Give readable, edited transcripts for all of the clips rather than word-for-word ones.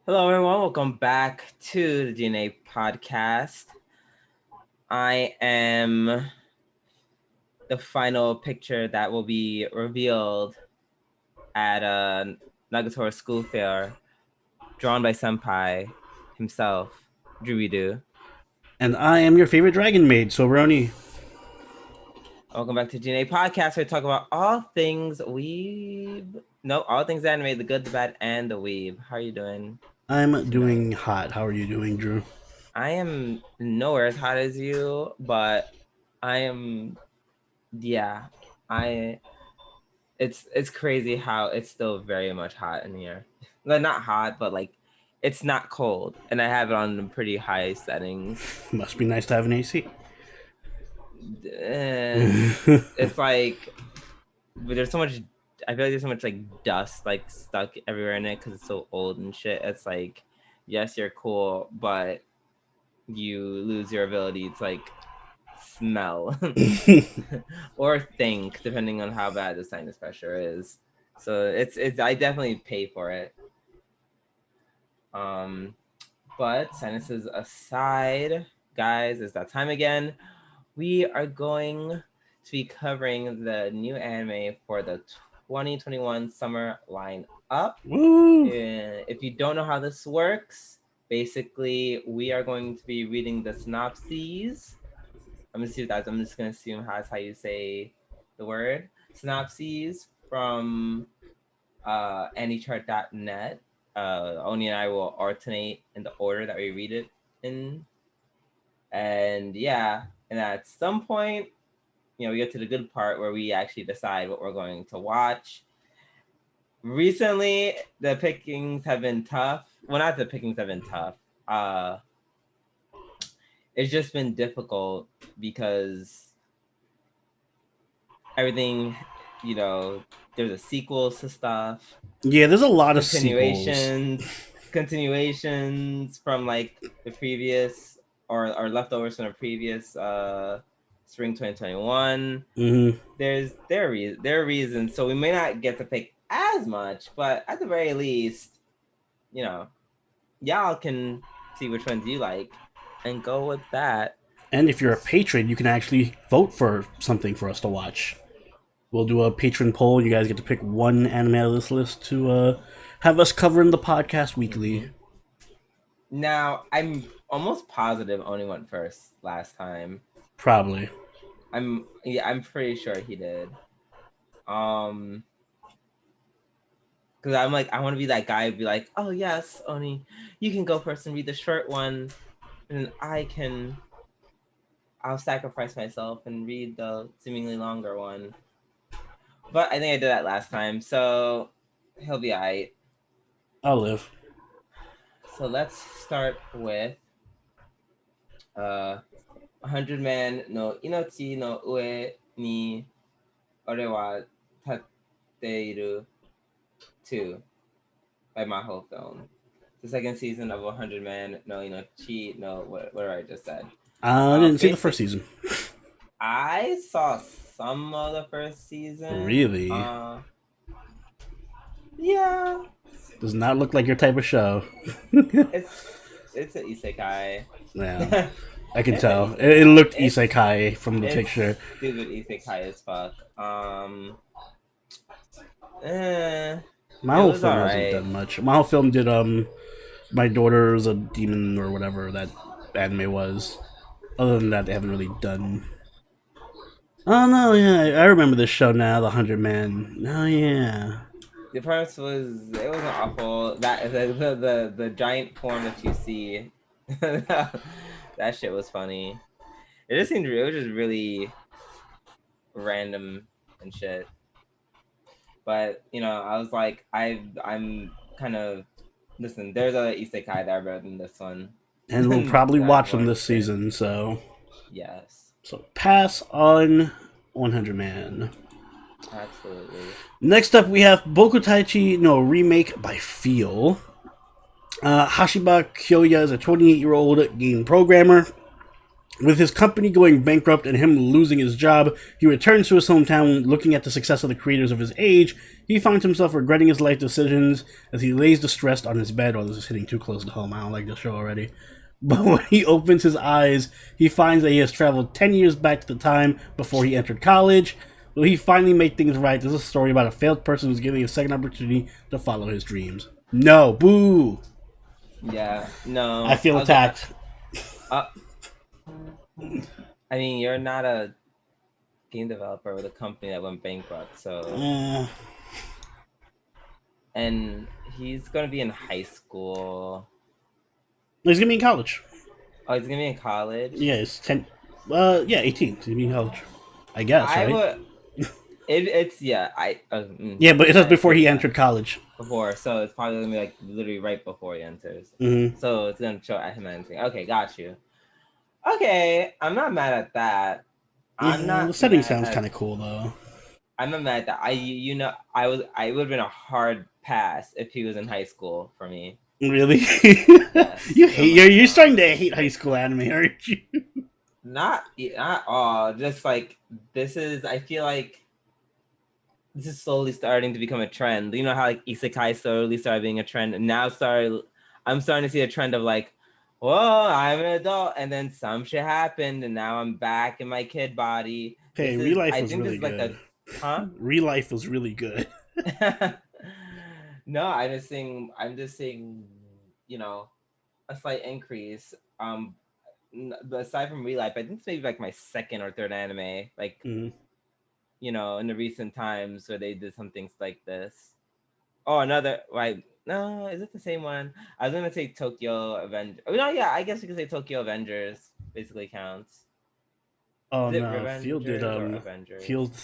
Hello, everyone. Welcome back to the G&A podcast. I am the final picture that will be revealed at a Nagatoro school fair, drawn by Senpai himself, Druidu. And I am your favorite dragon maid, Sobroni. Welcome back to G&A podcast, where we talk about all things all things anime, the good, the bad, and the weeb. How are you doing? I'm tonight? doing hot. How are you doing, Drew? I am nowhere as hot as you, but I am. Yeah, I. It's crazy how it's still very much hot in here. Like, not hot, but like it's not cold, and I have it on pretty high settings. Must be nice to have an AC. It's like, but there's so much. I feel like there's so much like dust like stuck everywhere in it because it's so old and shit. It's like, yes, you're cool, but you lose your ability to like smell or think, depending on how bad the sinus pressure is. So it's I definitely pay for it. But sinuses aside, guys, it's that time again. We are going to be covering the new anime for the 2021 summer lineup. Woo! If you don't know how this works, basically we are going to be reading the synopses. I'm just gonna assume that's how you say the word. Synopses from anychart.net. Oni and I will alternate in the order that we read it in. And yeah, and at some point, we get to the good part where we actually decide what we're going to watch. Recently, the pickings have been tough. Well, not the pickings have been tough. It's just been difficult because everything, there's a sequels to stuff. Yeah, there's a lot of sequels. Continuations from like the previous or leftovers from the previous spring 2021. Mm-hmm. There are reasons, so we may not get to pick as much, but at the very least, y'all can see which ones you like and go with that. And if you're a patron, you can actually vote for something for us to watch. We'll do a patron poll. You guys get to pick one anime out of this list to have us cover in the podcast weekly. Mm-hmm. Now, I'm almost positive Oni went first last time. Probably. I'm pretty sure he did. Because I'm like, I want to be that guy who'd be like, oh yes, Oni, you can go first and read the short one, and I'll sacrifice myself and read the seemingly longer one. But I think I did that last time, so he'll be alright. I'll live. So let's start with 100 Man no Inochi no Ue ni Ore wa Tatteiru 2 by Maho Film. The second season of 100 Man no Inochi no whatever I just said. I didn't see the first season. I saw some of the first season. Really? Yeah. Does not look like your type of show. It's an isekai. Yeah. I can tell. It looked isekai from the picture. Stupid isekai as fuck. Maho Film hasn't done much. Maho Film did My Daughter's a Demon or whatever that anime was. Other than that, they haven't really done. Oh no, yeah, I remember this show now, The 100 Man. Oh yeah. The premise wasn't awful. That the giant form that you see, that shit was funny. It was just really random and shit. But I was like, I'm kind of listen. There's a isekai that are better than this one, and we'll probably watch them this season. So yes. So pass on 100 Man. Absolutely. Next up, we have Boku Taichi no Remake by Feel. Hashiba Kyoya is a 28-year-old game programmer. With his company going bankrupt and him losing his job, he returns to his hometown looking at the success of the creators of his age. He finds himself regretting his life decisions as he lays distressed on his bed. Oh, this is hitting too close to home. I don't like this show already. But when he opens his eyes, he finds that he has traveled 10 years back to the time before he entered college. Will he finally make things right? This is a story about a failed person who's giving a second opportunity to follow his dreams. No, boo! Yeah, no. I feel attacked. I mean, you're not a game developer with a company that went bankrupt, so. And he's gonna be in high school. He's gonna be in college. Oh, he's gonna be in college. Yeah, he's 10. Yeah, 18. He's gonna be in college. I guess, right? It's yeah. Yeah, but it says before he entered college. Before, so it's probably gonna be like literally right before he enters. Mm-hmm. So it's gonna show him entering. Okay, got you. Okay, I'm not mad at that. I'm not. The setting sounds kind of cool though. I'm not mad at that. I would have been a hard pass if he was in high school for me. Really? Yes. You're starting to hate high school anime, aren't you? Not all. Just like this is. I feel like this is slowly starting to become a trend. You know how like isekai slowly started being a trend, and now I'm starting to see a trend of like, whoa, I'm an adult, and then some shit happened, and now I'm back in my kid body. Hey, Real Life was really good. Huh? Real Life was really good. No, I'm just saying, you know, a slight increase. But aside from Real Life, I think it's maybe like my second or third anime, like, you know, in the recent times where they did some things like this. Oh, another, right? No, is it the same one? I was gonna say Tokyo Avengers. Oh, no, yeah, I guess you could say Tokyo Avengers basically counts. Oh no, Field did Field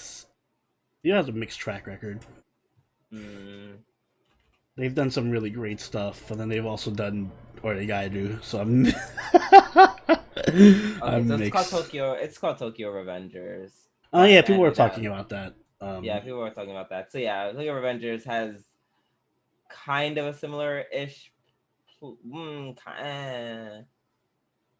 has a mixed track record. They've done some really great stuff, and then they've also done Oregairu, so I'm so it's called Tokyo. It's called Tokyo Revengers. Oh yeah, people were talking about that. Yeah, people were talking about that. So yeah, Tokyo Revengers has kind of a similar-ish,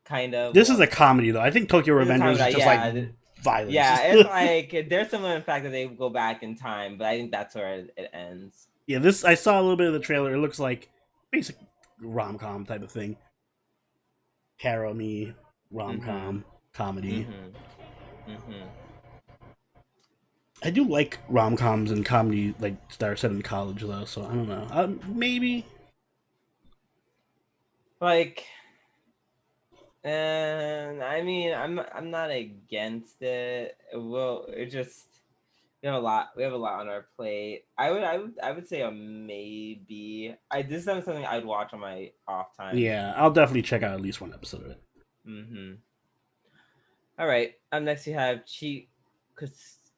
kind of. This is a comedy though. I think Tokyo Revengers is just like violence. Yeah, it's like they're similar in fact that they go back in time, but I think that's where it ends. Yeah, this I saw a little bit of the trailer. It looks like basic rom-com type of thing. Harem-y rom-com comedy. I do like rom-coms and comedy like that are set in college though, so I don't know. Maybe. Like, and I mean, I'm not against it. Well, it just we have a lot on our plate. I would say a maybe. This is something I'd watch on my off time. Yeah, I'll definitely check out at least one episode of it. All right. Up next we have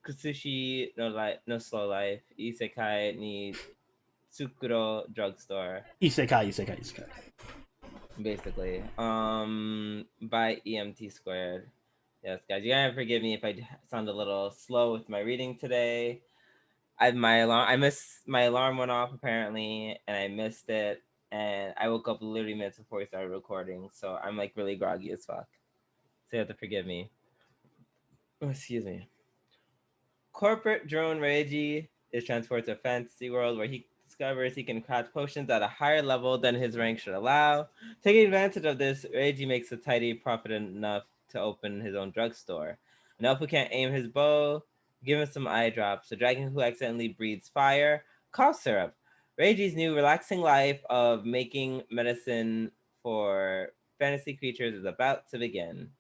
Kusushi no Slow Life Isekai ni Tsukuro Drugstore. Isekai. Basically. By EMT Squared. Yes, guys, you gotta forgive me if I sound a little slow with my reading today. My alarm went off apparently, and I missed it, and I woke up literally minutes before we started recording, so I'm like really groggy as fuck. So you have to forgive me. Oh, excuse me. Corporate drone Reiji is transported to a fantasy world where he discovers he can craft potions at a higher level than his rank should allow. Taking advantage of this, Reiji makes a tidy profit enough to open his own drugstore. An elf who can't aim his bow, give him some eye drops. A dragon who accidentally breathes fire, cough syrup. Reiji's new relaxing life of making medicine for fantasy creatures is about to begin.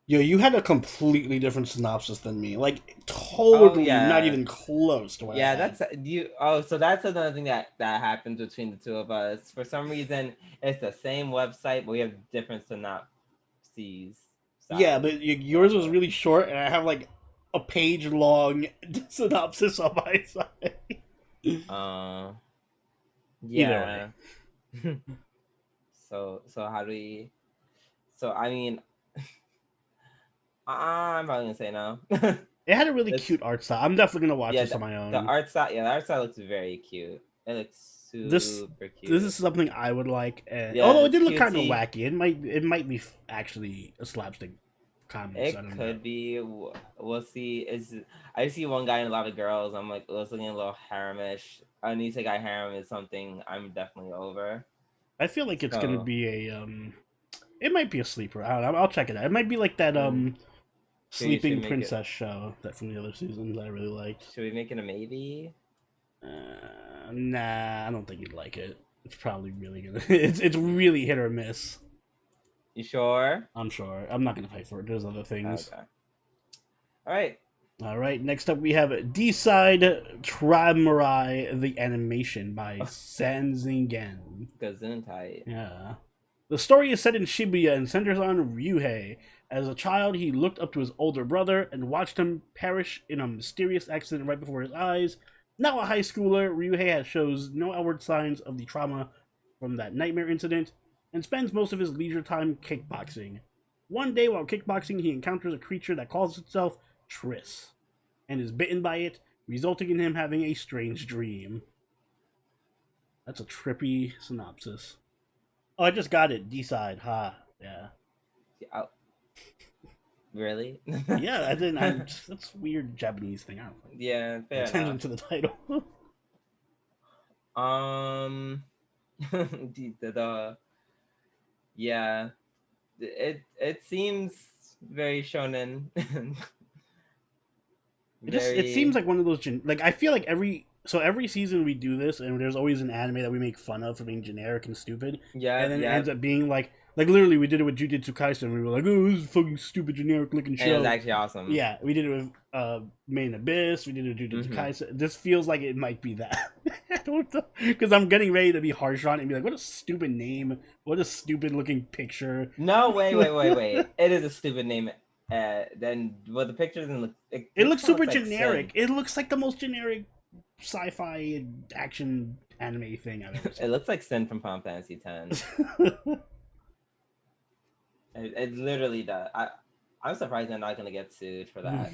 Yo, you had a completely different synopsis than me. Like, totally not even close to what I had. That's you. Oh, so that's another thing that happens between the two of us. For some reason, it's the same website, but we have different synopses. Yeah, but yours was really short, and I have like a page-long synopsis on my side. Yeah. So how do we? So I mean. I'm probably gonna say no. It had a really cute art style. I'm definitely gonna watch this on my own. The art style looks very cute. It looks This super cute. this is something I would like, Yeah, although it it's did look kind of cutesy. wacky. It might be actually a slapstick comedy. So I It don't know. could be. We'll see. I see one guy and a lot of girls. I'm like, oh, it's looking a little haremish. A Nisekoi harem is something I'm definitely over. I feel like it's gonna So, be it might be a sleeper. I don't know. I'll check it out. It might be like that so you should Sleeping make it. Princess show that from the other seasons that I really liked. Should we make it a maybe? Nah, I don't think you'd like it. It's probably really gonna. It's really hit or miss. You sure? I'm sure. I'm not gonna fight for it. There's other things. Okay. All right. All right. Next up, we have D-Side Trimarai, the animation by Sanzingen. Gesundheit. Yeah. The story is set in Shibuya and centers on Ryuhei. As a child, he looked up to his older brother and watched him perish in a mysterious accident right before his eyes. Now a high schooler, Ryuhei shows no outward signs of the trauma from that nightmare incident and spends most of his leisure time kickboxing. One day while kickboxing, he encounters a creature that calls itself Triss and is bitten by it, resulting in him having a strange dream. That's a trippy synopsis. Oh, I just got it. D-Side. Ha. Yeah. Oh, really? Yeah, I didn't. That's a weird Japanese thing. I don't think. Yeah, fair Attention enough. to the title. the yeah, it seems very shonen. It seems like one of those like I feel like every season we do this and there's always an anime that we make fun of for being generic and stupid, yeah, and then it yeah. ends up being like literally we did it with Jujutsu Kaisen and we were like, oh, this is a fucking stupid generic looking show. And it was actually awesome. Yeah, we did it with Main Abyss, we did it with Jujutsu Kaisen. This feels like it might be that. I don't know, because I'm getting ready to be harsh on it and be like, what a stupid name, what a stupid looking picture. No, wait. It is a stupid name. Then the picture doesn't look. It looks super like generic. It looks like the most generic sci-fi action anime thing I've ever seen. It looks like Sin from Final Fantasy X. It literally does. I'm surprised they're not gonna get sued for that.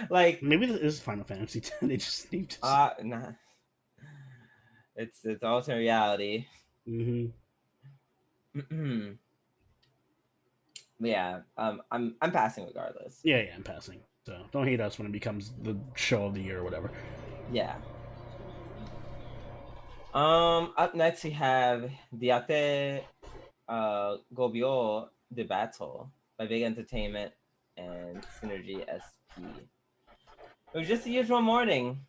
Like maybe this is Final Fantasy X. They just need to. Nah. It's alternate reality. Mm-hmm. Yeah. I'm passing regardless. Yeah, I'm passing. So don't hate us when it becomes the show of the year or whatever. Yeah. Up next we have Diate Gobyo de Battle by Big Entertainment and Synergy SP. It was just the usual morning.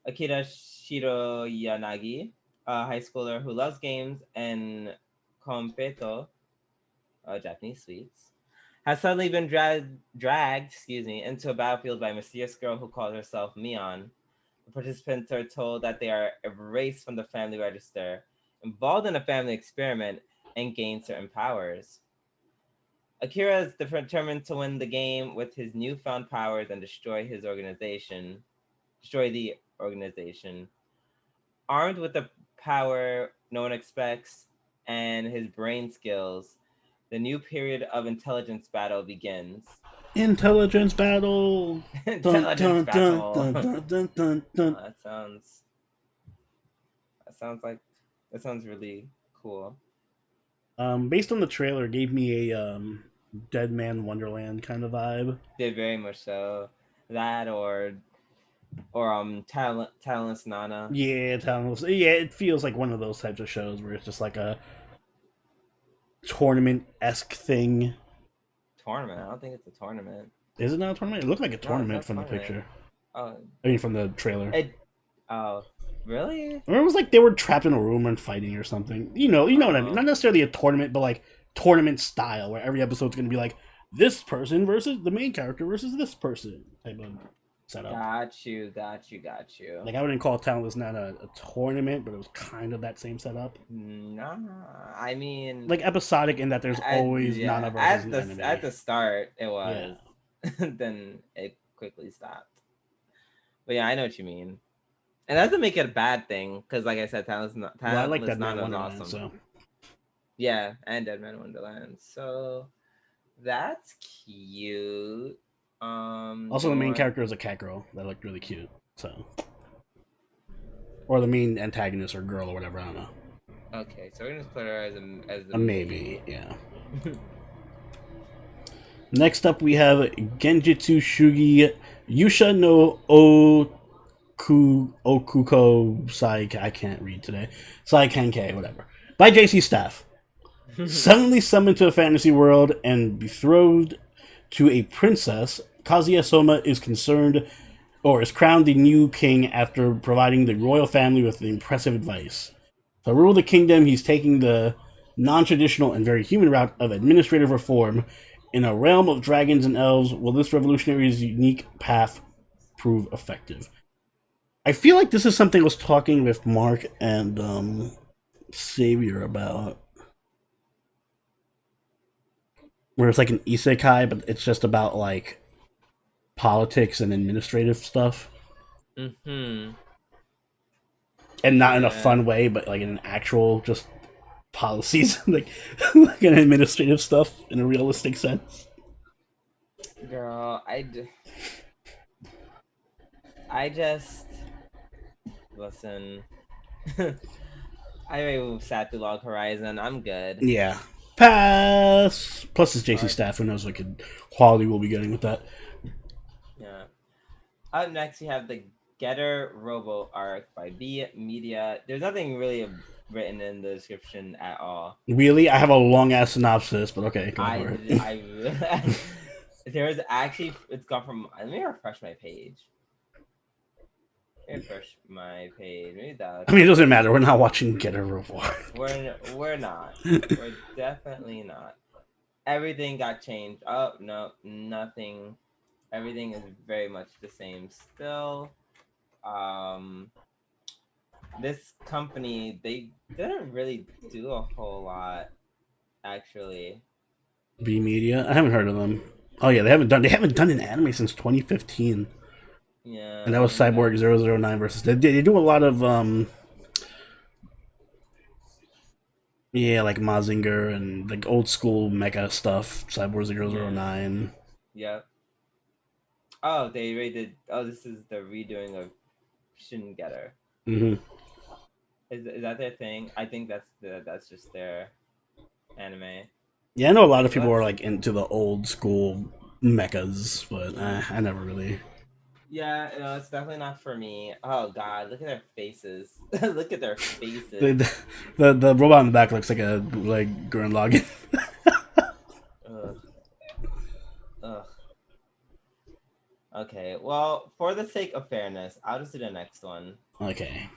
Akira Shiroyanagi, a high schooler who loves games and kompeto, Japanese sweets, has suddenly been dragged into a battlefield by a mysterious girl who calls herself Mion. The participants are told that they are erased from the family register, involved in a family experiment, and gain certain powers. Akira is determined to win the game with his newfound powers and destroy the organization. Armed with the power no one expects and his brain skills, the new period of intelligence battle begins. Intelligence battle. Intelligence battle. That sounds really cool. Based on the trailer, it gave me a Dead Man Wonderland kind of vibe. Did very much so. That or Talentless Nana. Yeah, Talentless. Yeah, it feels like one of those types of shows where it's just like a tournament-esque thing. Tournament? I don't think it's a tournament. Is it not a tournament? It looked like a tournament from the picture. Oh, I mean, from the trailer. Oh, really? Or it was like they were trapped in a room and fighting or something. You know what I mean? Not necessarily a tournament, but like tournament style, where every episode's going to be like this person versus the main character versus this person type of setup. Got you. Like I wouldn't call Talentless not a tournament, but it was kind of that same setup. Nah, I mean, like episodic in that there's always Nana versus enemy. At the start, it was. Yeah. Then it quickly stopped. But yeah, I know what you mean. And that doesn't make it a bad thing, because like I said, Talentless I like that Nana was awesome. So. Yeah, and Dead Man Wonderland. So that's cute. Also, the main character is a cat girl that looked really cute. So or the main antagonist or girl or whatever. I don't know. Okay, so we're gonna put her as the A maybe, yeah. Next up, we have Genjitsu Shugi Yusha no Okuko Sai. I can't read today. Sai Kenkei, whatever. By JC Staff. Suddenly summoned to a fantasy world and betrothed to a princess, Kazuya Soma is concerned or is crowned the new king after providing the royal family with impressive advice. To rule the kingdom, he's taking the non-traditional and very human route of administrative reform. In a realm of dragons and elves, will this revolutionary's unique path prove effective? I feel like this is something I was talking with Mark and Xavier about. Where it's like an isekai, but it's just about like politics and administrative stuff. Mm-hmm. And not in a fun way, but like in an actual just policies, like an administrative stuff in a realistic sense. Girl, I just listen. I already sat through Log Horizon. I'm good. Yeah. Pass. Plus, it's JC Staff. Who knows what quality we'll be getting with that. Yeah. Up next, we have the Getter Robo Arc by B Media. There's nothing really written in the description at all. Really? I have a long ass synopsis, but okay. Go for it. There's actually, it's gone from. Let me refresh my page. Maybe that. I mean, it doesn't matter. We're not watching Getter Robo Arc. We're not. We're definitely not. Everything got changed. Oh no, nothing. Everything is very much the same still. This company, they didn't really do a whole lot, actually. B Media? I haven't heard of them. Oh yeah, they haven't done an anime since 2015. Yeah. And that was Cyborg 009 versus they do a lot of yeah, like Mazinger and like old school mecha stuff, Cyborg 009. Yep. Oh, they rated. Oh, this is the redoing of Shindeiru. Mm-hmm. Is that their thing? I think that's just their anime. Yeah, I know a lot of people are like into the old school mechas, but I never really. Yeah, no, it's definitely not for me. Oh God, look at their faces. Look at their faces. The robot in the back looks like a Gurren Lagann. Ugh. Okay, well, for the sake of fairness, I'll just do the next one. Okay.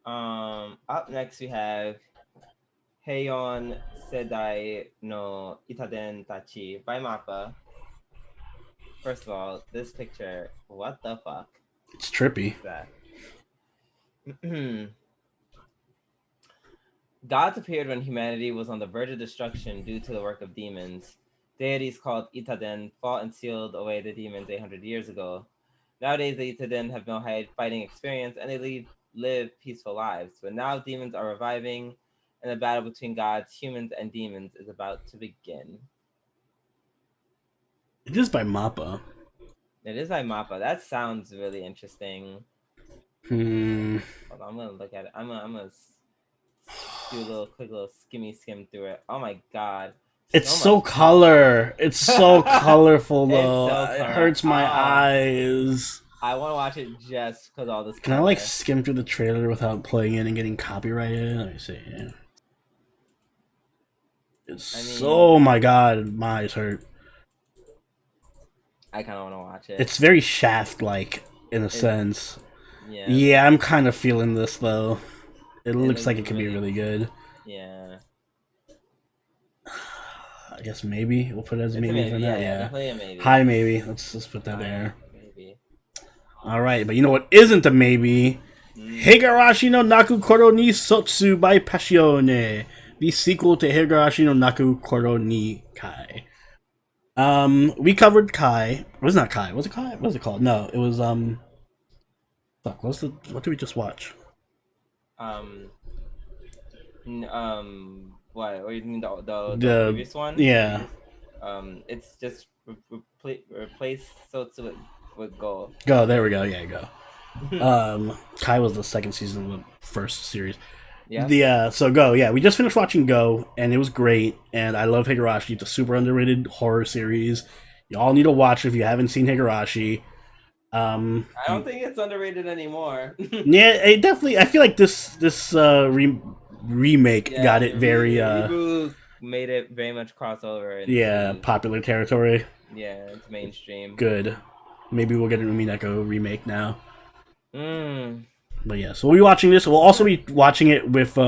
Up next we have Heion Sedai no Itaden Tachi by Mappa. First of all, this picture, what the fuck? It's trippy. What's that? Gods appeared when humanity was on the verge of destruction due to the work of demons. Deities called Itaden fought and sealed away the demons 800 years ago. Nowadays, the Itaden have no fighting experience and they live peaceful lives. But now demons are reviving and the battle between gods, humans, and demons is about to begin. It is by Mappa. It is by Mappa. That sounds really interesting. Hold on, I'm gonna look at it. I'm gonna do a quick little skim through it. Oh my god. It's so color. It's so colorful though. It hurts my eyes. I want to watch it just because all this. Can I like skim through the trailer without playing it and getting copyrighted? Let me see. Oh my god, my eyes hurt. I kind of want to watch it. It's very Shaft-like in a sense. Yeah. Yeah, I'm kind of feeling this though. It looks like it could be really good. Yeah. I guess maybe we'll put it as maybe for now. Yeah. Definitely a maybe. High maybe. Let's put that there. Maybe. All right, but you know what isn't a maybe? Higurashi no Naku Koro ni Sotsu by Passione, the sequel to Higurashi no Naku Koro ni Kai. We covered Kai. It was not Kai. Was it Kai? What was it called? No, it was fuck. What did we just watch? What? Or you mean the previous one? Yeah. It's just replace Sotsu with Go. Go. There we go. Yeah, Go. Kai was the second season of the first series. Yeah. So Go, yeah, we just finished watching Go, and it was great. And I love Higurashi. It's a super underrated horror series. Y'all need to watch it if you haven't seen Higurashi. I don't think it's underrated anymore. Yeah, it definitely. I feel like this remake got it very reboot made it very much crossover into popular territory. Yeah, it's mainstream. Good. Maybe we'll get a Mineko remake now. Mm. But yeah, so we'll be watching this. We'll also be watching it with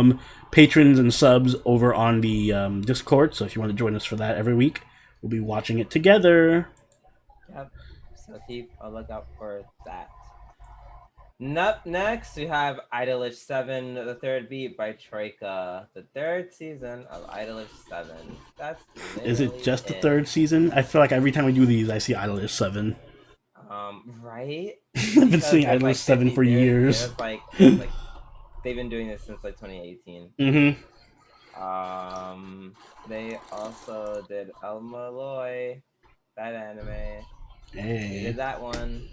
patrons and subs over on the Discord. So if you want to join us for that every week, we'll be watching it together. Yep. So keep a lookout for that. Up next, we have Idolish 7, The Third Beat by Troika. The third season of Idolish 7. That's Is it just the third season? I feel like every time we do these, I see Idolish 7. Right? I've been seeing Idolish 7 for years. Like they've been doing this since like 2018. Mm-hmm. They also did El Malloy, that anime. Hey. They did that one.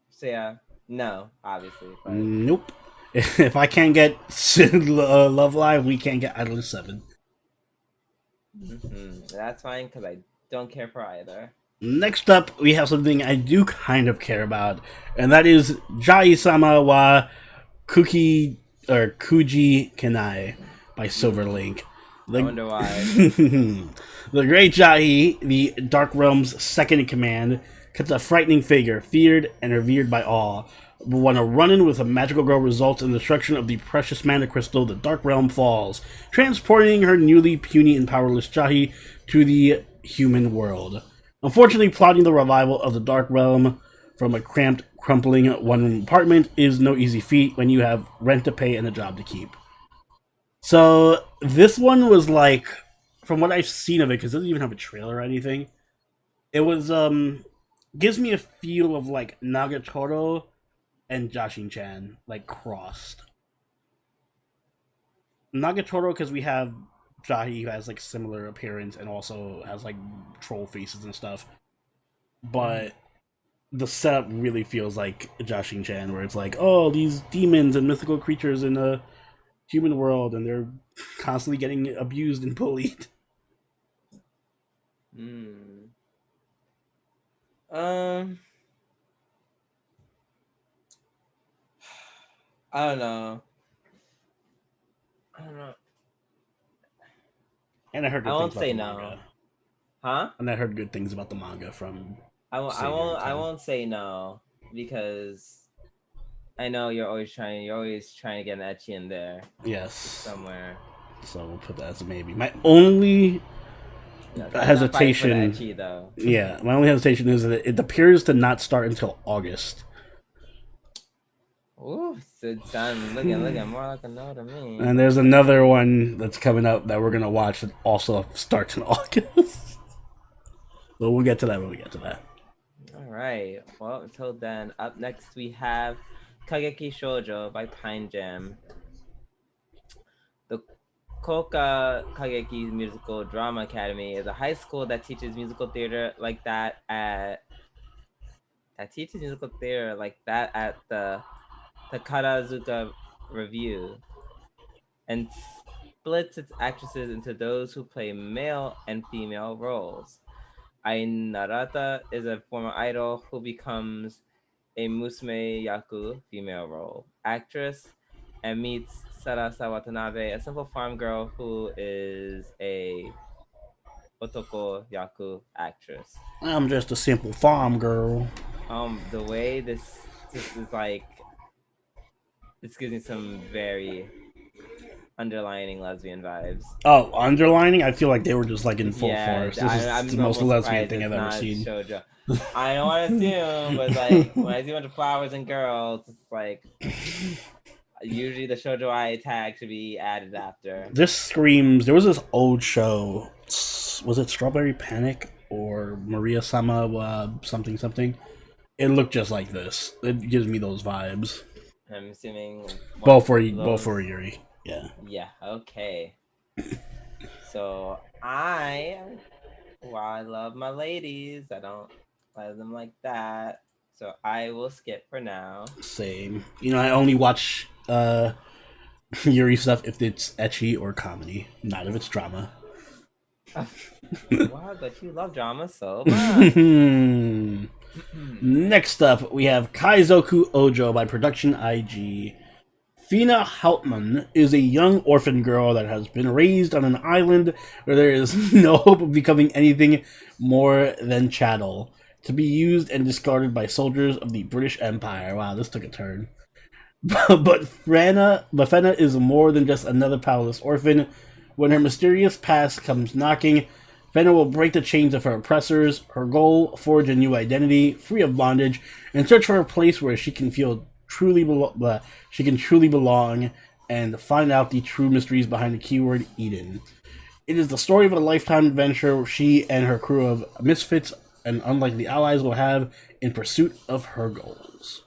So yeah, no, obviously. But... Nope. If I can't get Love Live, we can't get Idolish 7. That's fine, because I don't care for either. Next up, we have something I do kind of care about, and that is Jai-sama wa Kuji Can I by Silverlink. I wonder why. The great Jai, the Dark Realm's second in command, cuts a frightening figure, feared and revered by all. But when a run-in with a magical girl results in the destruction of the precious mana crystal, the Dark Realm falls, transporting her newly puny and powerless Jahi to the human world. Unfortunately, plotting the revival of the Dark Realm from a cramped, crumbling one-room apartment is no easy feat when you have rent to pay and a job to keep. So, this one was like, from what I've seen of it, because it doesn't even have a trailer or anything, it was, gives me a feel of like Nagatoro and Jashin-chan, like crossed. Nagatoro, because we have Jahi, who has like similar appearance and also has like troll faces and stuff. But the setup really feels like Jashin-chan, where it's like, oh, these demons and mythical creatures in a human world, and they're constantly getting abused and bullied. I don't know. And I heard good I won't things say about the no. manga. Huh? And I heard good things about the manga from. I won't say no, because I know you're always trying to get an ecchi in there. Yes. Somewhere. So we'll put that as a maybe. My only hesitation. Ecchi, though. Yeah, my only hesitation is that it appears to not start until August. Ooh, so it's looking more like a no to me. And there's another one that's coming up that we're gonna watch that also starts in August. But we'll get to that when we get to that. Alright. Well, until then, up next we have Kageki Shoujo by Pine Jam. The Koka Kageki Musical Drama Academy is a high school that teaches musical theater like that at the Takarazuka Review, and splits its actresses into those who play male and female roles. Ai Narata is a former idol who becomes a Musume Yaku female role actress and meets Sarasa Watanabe, a simple farm girl who is a Otoko Yaku actress. I'm just a simple farm girl. The way this is like, this gives me some very underlining lesbian vibes. Oh, underlining? I feel like they were just like in full force. This is the most lesbian thing I've ever seen. Shoujo. I don't want to assume, but like when I see a bunch of flowers and girls, it's like usually the shoujo ai tag should be added after. This screams. There was this old show. Was it Strawberry Panic or Maria Sama something? It looked just like this. It gives me those vibes. I'm assuming both for Yuri. Yeah. Yeah. Okay. So I love my ladies, I don't A lot of them like that. So I will skip for now. Same. You know, I only watch Yuri stuff if it's ecchi or comedy, not if it's drama. Wow, but you love drama so much. Next up, we have Kaizoku Ojo by Production IG. Fina Hauptmann is a young orphan girl that has been raised on an island where there is no hope of becoming anything more than chattel, to be used and discarded by soldiers of the British Empire. Wow, this took a turn. But Fena is more than just another powerless orphan. When her mysterious past comes knocking, Fena will break the chains of her oppressors. Her goal: forge a new identity, free of bondage, and search for a place where she can truly belong, and find out the true mysteries behind the keyword Eden. It is the story of a lifetime adventure she and her crew of misfits and unlikely allies will have in pursuit of her goals.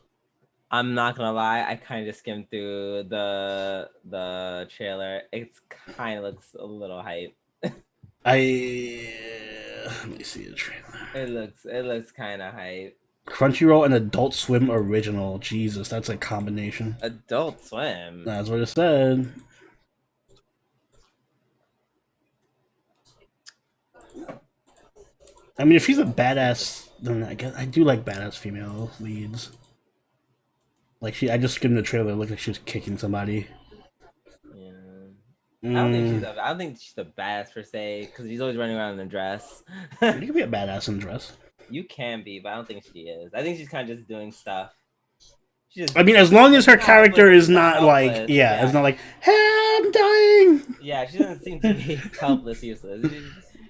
I'm not gonna lie, I kind of skimmed through the trailer. It kind of looks a little hype. Let me see the trailer. It looks kind of hype. Crunchyroll and Adult Swim original. Jesus, that's a combination. Adult Swim. That's what it said. I mean, if she's a badass, then I guess I do like badass female leads. Like I just skimmed the trailer. It looked like she was kicking somebody. Yeah. I don't think she's a badass per se, because she's always running around in a dress. You can be a badass in a dress. You can be, but I don't think she is. I think she's kind of just doing stuff. I mean, as long as her character is not like, it's not like, hey, I'm dying. Yeah, she doesn't seem to be helpless, useless.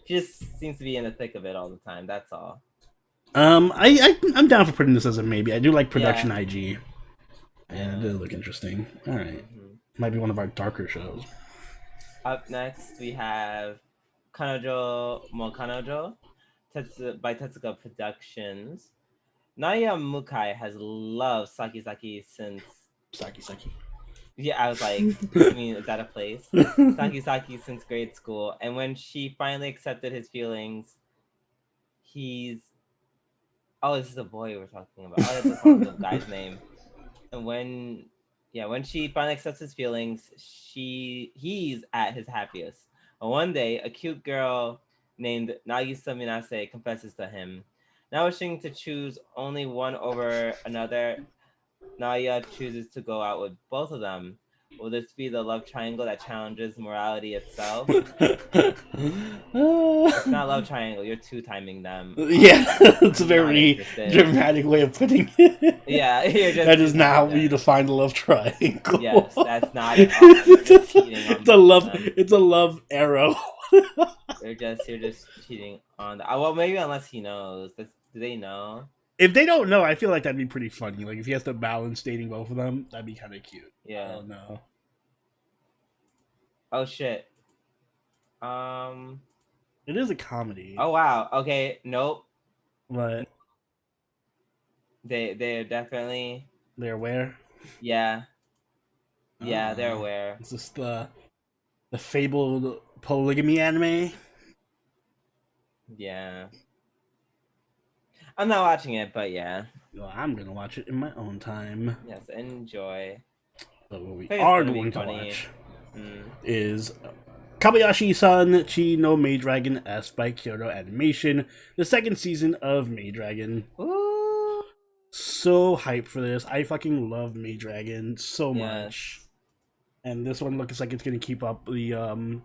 She just seems to be in the thick of it all the time. That's all. I'm down for putting this as a maybe. I do like Production IG. Yeah, it does look interesting. All right, might be one of our darker shows. Up next, we have Kanojo Mo Kanojo by Tetsuka Productions. Naya Mukai has loved Saki Saki since... Saki Saki? Yeah, I was like, I mean, is that a place? Saki Saki since grade school. And when she finally accepted his feelings, Oh, this is a boy we're talking about. Oh, that's the guy's name. And when she finally accepts his feelings, he's at his happiest. And one day, a cute girl named Nagisa Minase confesses to him. Now wishing to choose only one over another, Naya chooses to go out with both of them. Will this be the love triangle that challenges morality itself? It's not love triangle, you're two-timing them. Yeah, it's a very dramatic way of putting it. Yeah, that is not how we define the love triangle. Yes, that's not at all. You're just cheating on it's a love arrow. You're just cheating on the... Well, maybe unless he knows. Do they know? If they don't know, I feel like that'd be pretty funny. Like if he has to balance dating both of them, that'd be kind of cute. Yeah. I don't know. Oh shit. It is a comedy. Oh wow. Okay. Nope. What? They're definitely... They're aware? Yeah. Yeah, they're aware. Is this the fabled polygamy anime? Yeah. I'm not watching it, but yeah. Well, I'm gonna watch it in my own time. Yes, enjoy. But what we are going to watch is Kabayashi-san Chi no Maid Dragon S by Kyoto Animation, the second season of Maid Dragon. Ooh. So hyped for this. I fucking love Maid Dragon so much. And this one looks like it's gonna keep up the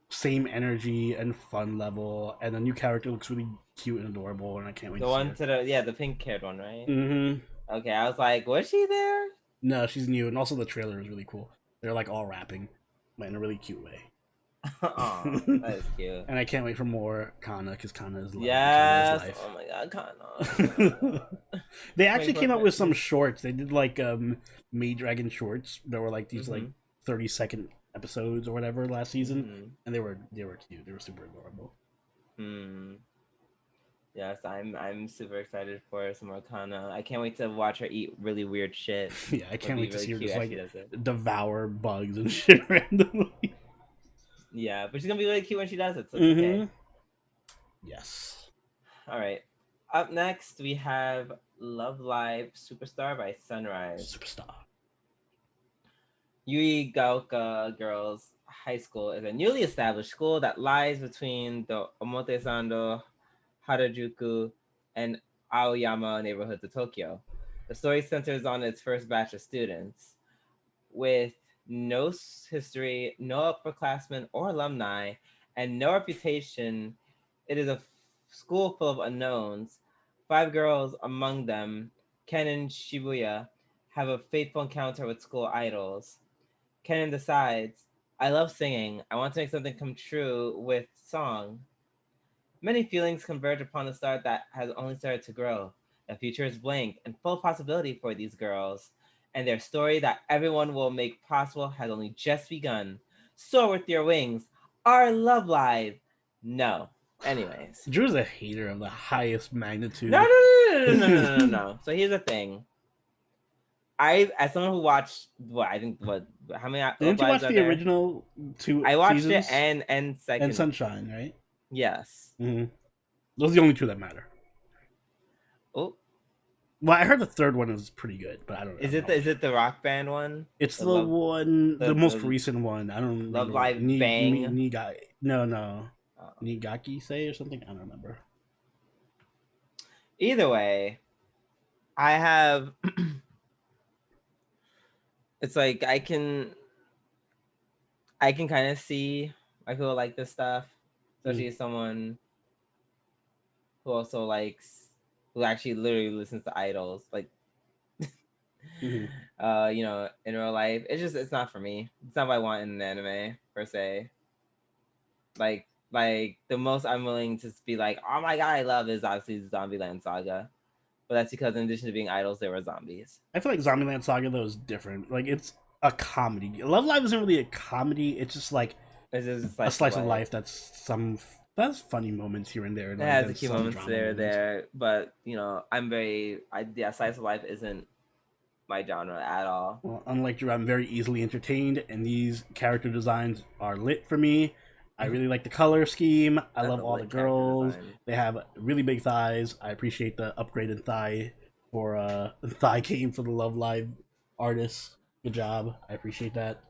same energy and fun level, and the new character looks really cute and adorable, and I can't wait to see it. The pink-haired one, right? Mm-hmm. Okay, I was like, was she there? No, she's new, and also the trailer is really cool. They're like all rapping, but in a really cute way. Aw, that is cute. And I can't wait for more Kana, because Kana is life. Yes! Life. Oh my god, Kana. They actually came out with some shorts. They did like Maid Dragon shorts. There were like these like 30-second episodes or whatever last season, and they were cute. They were super adorable. Yes, I'm super excited for some more Kana. I can't wait to watch her eat really weird shit. Yeah, I can't wait to see her just like it. devour bugs and shit randomly. Yeah, but she's gonna be really cute when she does it. So it's okay. Yes. All right. Up next, we have Love Live Superstar by Sunrise. Superstar. Yui Gaoka Girls High School is a newly established school that lies between the Omotesando, Harajuku, and Aoyama neighborhoods of Tokyo. The story centers on its first batch of students. With no history, no upperclassmen or alumni, and no reputation, it is a school full of unknowns. 5 girls, among them Ken and Shibuya, have a fateful encounter with school idols. Ken decides, I love singing. I want to make something come true with song. Many feelings converge upon a start that has only started to grow. The future is blank and full of possibility for these girls, and their story that everyone will make possible has only just begun. Soar with your wings. Our love live. No. Anyways. Drew's a hater of the highest magnitude. No. So here's the thing. As someone who watched how many Didn't you watch the there? original 2 I watched seasons? it and second And Sunshine, right? Yes. Mm-hmm. Those are the only 2 that matter. Oh, well, I heard the 3rd one is pretty good, but I don't know. Is it the rock band one? It's the most recent one. I don't remember. Love Live Bang. No. Nigaki say or something? I don't remember. Either way, I have it's like I can kind of see I feel like this stuff, especially as someone who also who actually literally listens to idols, like in real life. It's not for me. It's not what I want in an anime per se. Like the most I'm willing to be like, oh my god, I love is obviously Zombieland Saga. But that's because in addition to being idols, they were zombies. I feel like Zombieland Saga though is different. Like it's a comedy. Love Live isn't really a comedy. It's just like a slice of life that's funny moments here and there. It has a few moments there. But slice of life isn't my genre at all. Well, unlike you, I'm very easily entertained, and these character designs are lit for me. I really like the color scheme. I love all the girls. They have really big thighs. I appreciate the upgraded thigh for thigh game for the Love Live artists. Good job. I appreciate that.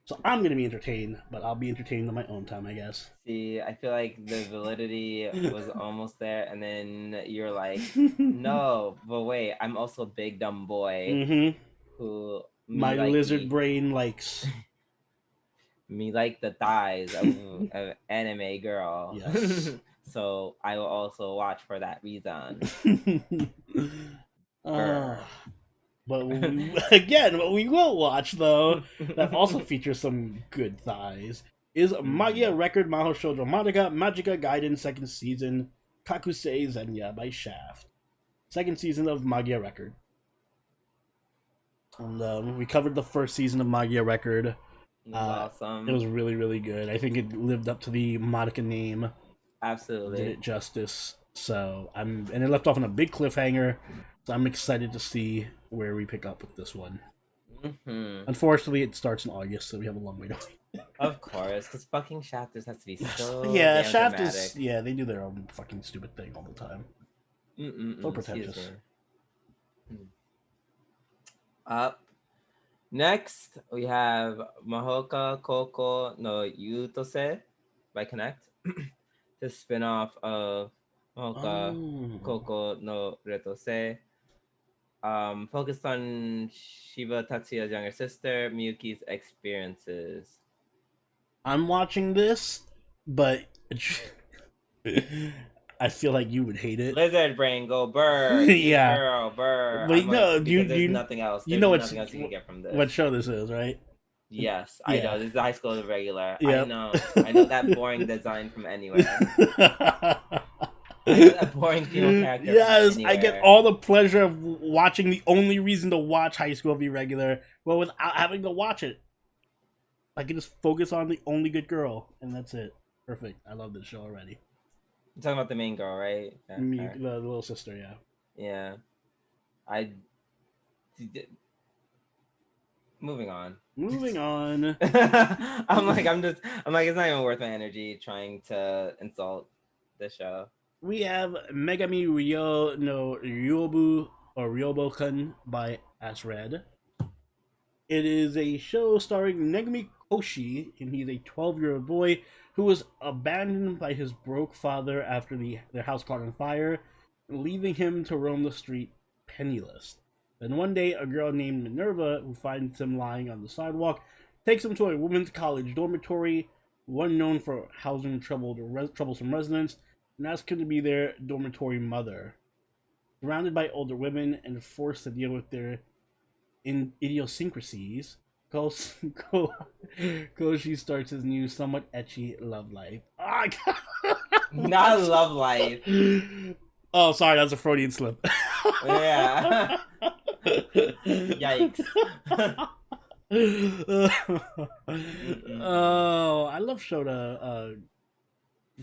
So I'm gonna be entertained, but I'll be entertained on my own time, I guess. See, I feel like the validity was almost there, and then you're like, no, but wait, I'm also a big dumb boy who my lizard brain likes. Me like the thighs of anime girl. Yes. So I will also watch for that reason. But what we will watch though that also features some good thighs is Magia Record Mahou Shoujo Magica Gaiden 2nd season Kakusei Zenya by Shaft. 2nd season of Magia Record. And we covered the 1st season of Magia Record. Awesome. It was really, really good. I think it lived up to the Madoka name. Absolutely. Did it justice. So and it left off on a big cliffhanger. So I'm excited to see where we pick up with this one. Unfortunately, it starts in August, so we have a long way to wait. Of course, because fucking Shaft just has to be so Shaft dramatic. is they do their own fucking stupid thing all the time. So pretentious. Up next, we have Mahoka Koko no Yutose by Connect, the spin-off of Mahoka Koko no Retose. Focused on Shiba Tatsuya's younger sister, Miyuki's experiences. I'm watching this, but I feel like you would hate it. Lizard brain, go burr. Yeah. Girl, burr. But there's nothing else. There's nothing else you can get from this. What show this is, right? Yes, I know. This is the High School of the Regular. Yep. I know that boring design from anywhere. I know that boring female character. Yes, I get all the pleasure of watching the only reason to watch High School of the Regular, but without having to watch it. I can just focus on the only good girl, and that's it. Perfect. I love this show already. You're talking about the main girl, right? The little sister, yeah. Yeah. Moving on. I'm like, it's not even worth my energy trying to insult this show. we have Megami Ryo no Ryobu or Ryobokun by Asred. It is a show starring Negumi Koshi, and he's a 12-year-old boy who was abandoned by his broke father after their house caught on fire, leaving him to roam the street penniless. Then one day, a girl named Minerva, who finds him lying on the sidewalk, takes him to a women's college dormitory, one known for housing troublesome residents, and asks him to be their dormitory mother. Surrounded by older women and forced to deal with their idiosyncrasies, Koshi starts his new, somewhat ecchi love life. Oh, Not love life. Oh, sorry, that's a Freudian slip. Yeah. Yikes. Oh, I love Shota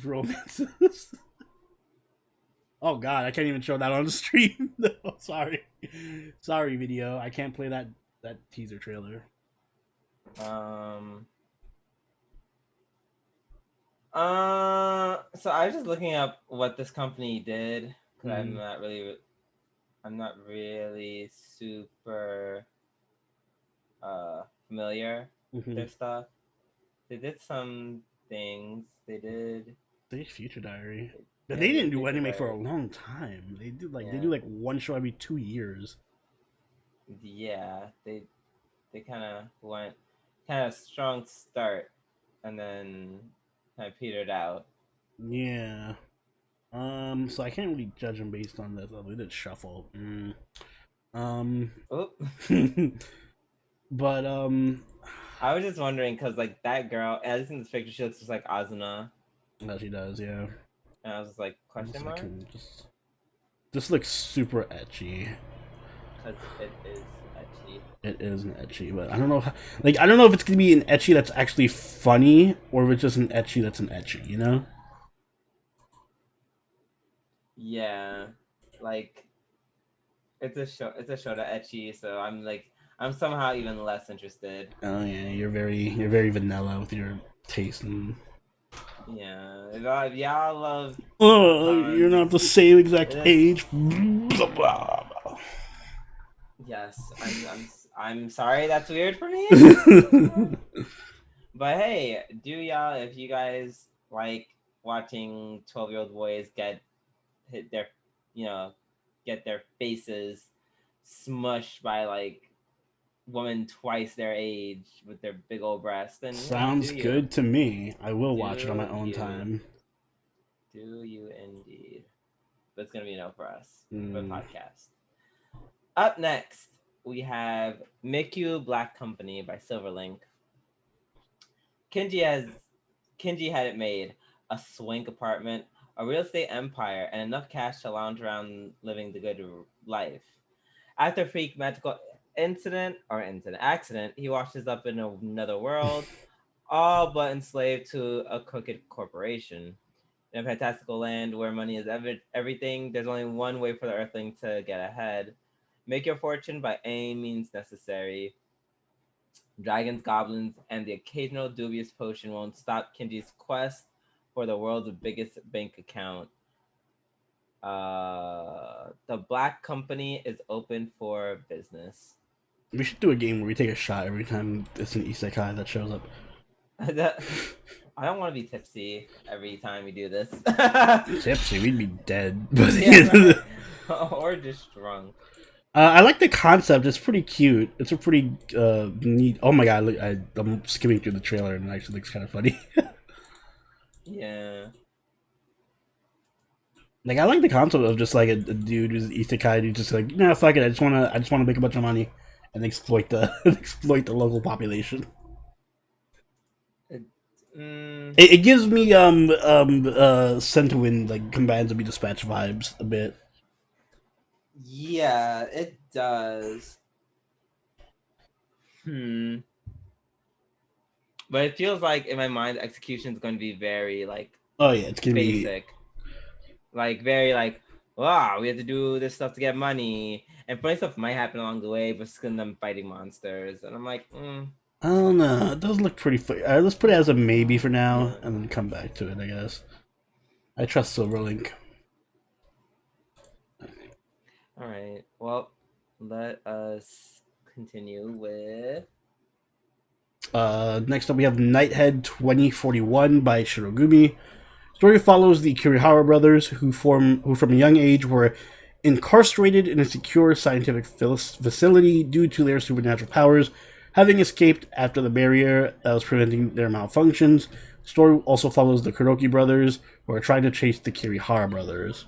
romances. Oh god, I can't even show that on the stream. No, sorry. Sorry, video. I can't play that teaser trailer. So I was just looking up what this company did because I'm not really super familiar with their stuff. They did some things. They did Future Diary. But they didn't do anime for a long time. They do they do one show every 2 years. Yeah, they kind of went strong start and then kind of petered out. Yeah. So I can't really judge them based on this. We did Shuffle. But I was just wondering because that girl, at least in this picture, she looks just like Asuna. No, she does, yeah. And I was just like, question mark? This looks super ecchi. Because it is ecchi. It is an ecchi, but I don't know. I don't know if it's gonna be an ecchi that's actually funny, or if it's just an ecchi that's an ecchi. You know? Yeah, it's a show to ecchi, so I'm somehow even less interested. Oh yeah, you're very vanilla with your taste and. Yeah, if y'all love. Oh, you're not the same exact age. Yes, I'm sorry. That's weird for me. But hey, do y'all, if you guys like watching 12-year-old boys get their faces smushed by women twice their age with their big old breasts, then sounds good to me. I will watch it on my own time. Do you indeed? But it's gonna be a no for us for the podcast. Up next, we have Mikyu Black Company by Silverlink. Kenji had it made: a swank apartment, a real estate empire, and enough cash to lounge around living the good life. After a freak magical accident, he washes up in another world, all but enslaved to a crooked corporation. In a fantastical land where money is everything, there's only one way for the Earthling to get ahead: make your fortune by any means necessary. Dragons, goblins, and the occasional dubious potion won't stop Kenji's quest for the world's biggest bank account. The Black Company is open for business. We should do a game where we take a shot every time it's an isekai that shows up. I don't want to be tipsy every time we do this. Tipsy, we'd be dead. Yeah, right. Or just drunk. I like the concept. It's pretty cute. It's a pretty neat. Oh my god! Look, I'm skimming through the trailer and it actually looks kind of funny. Yeah. I like the concept of just a dude who's an isekai who's just nah, fuck it. I just wanna make a bunch of money and exploit the local population. It gives me Sentiment Commands to be Dispatch vibes a bit. Yeah, it does. But it feels like in my mind, the execution is going to be very oh yeah, it's gonna basic. Very wow, we have to do this stuff to get money, and funny stuff might happen along the way, but it's gonna them fighting monsters, and I'm like, I don't know. It does look pretty. Let's put it as a maybe for now, and then come back to it. I guess. I trust Silverlink. All right. Well, let us continue with. Next up, we have Nighthead 2041 by Shirogumi. Story follows the Kurihara brothers, who from a young age were incarcerated in a secure scientific facility due to their supernatural powers, having escaped after the barrier that was preventing their malfunctions. The story also follows the Kuroki brothers, who are trying to chase the Kirihara brothers.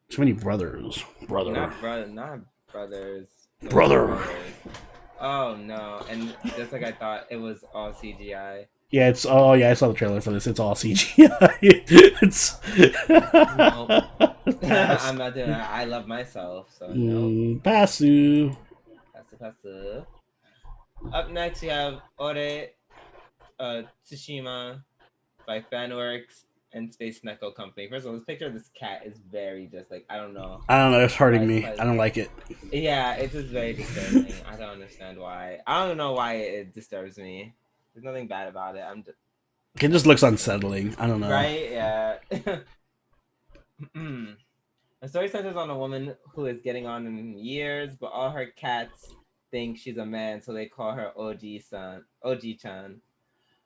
So many brothers. Not brothers. Brother. Oh no! And just like I thought, it was all CGI. Yeah, it's I saw the trailer for this. It's all CGI. It's Nope. I'm not doing that. I love myself, so no. Pasu. Pasu. Up next, we have Ore Tsushima by Fanworks and Space Neko Company. First of all, this picture of this cat is very just like I don't know. It's hurting me. I don't like it. Yeah, it's just very disturbing. I don't understand why. I don't know why it disturbs me. There's nothing bad about it. It just looks unsettling. I don't know. Right? Yeah. The story centers on a woman who is getting on in years, but all her cats think she's a man, so they call her Oji-chan.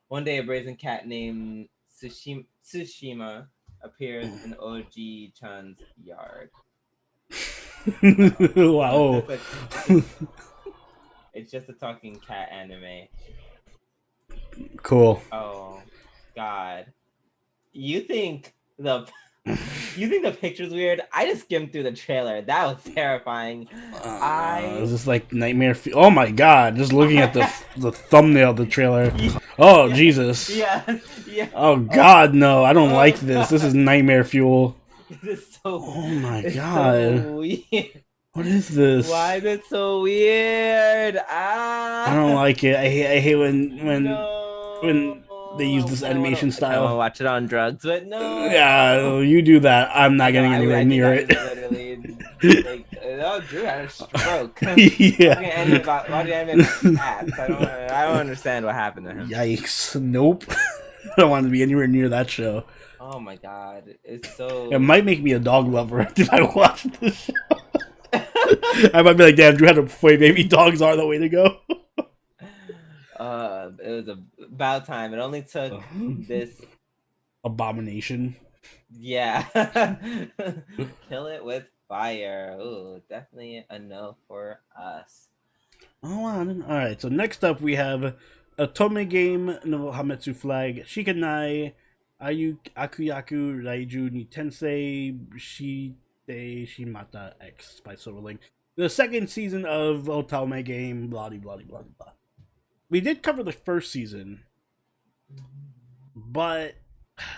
One day, a brazen cat named Tsushima appears in Oji-chan's yard. Wow. It's just a talking cat anime. Cool. Oh, God. You think the picture's weird? I just skimmed through the trailer. That was terrifying. Is this like nightmare? Oh my God! Just looking at the thumbnail of the trailer. Oh yeah. Jesus! Yeah. Oh God, no! I don't like this. God. This is nightmare fuel. This is so. Oh my God! So weird. What is this? Why is it so weird? I don't like it. I hate when they use this animation style. I want to watch it on drugs, but no. Yeah, you do that. I'm not getting anywhere near it. Literally, like, oh, Drew had a stroke. Yeah. Why do you anime cats? I don't understand what happened to him. Yikes! Nope. I don't want to be anywhere near that show. Oh my God, it's so. It might make me a dog lover if I watch this show. I might be like, damn, Drew had a point. Maybe dogs are the way to go. It was about time. It only took this abomination. Yeah. Kill it with fire. Ooh, definitely a no for us. Oh, all right. So next up we have Otome Game no Hametsu Flag Shikanai Akuyaku Raiju ni Tensei Shimata X by Silverlink. The second season of Otome Game, blah blah blah blah blah. We did cover the first season, but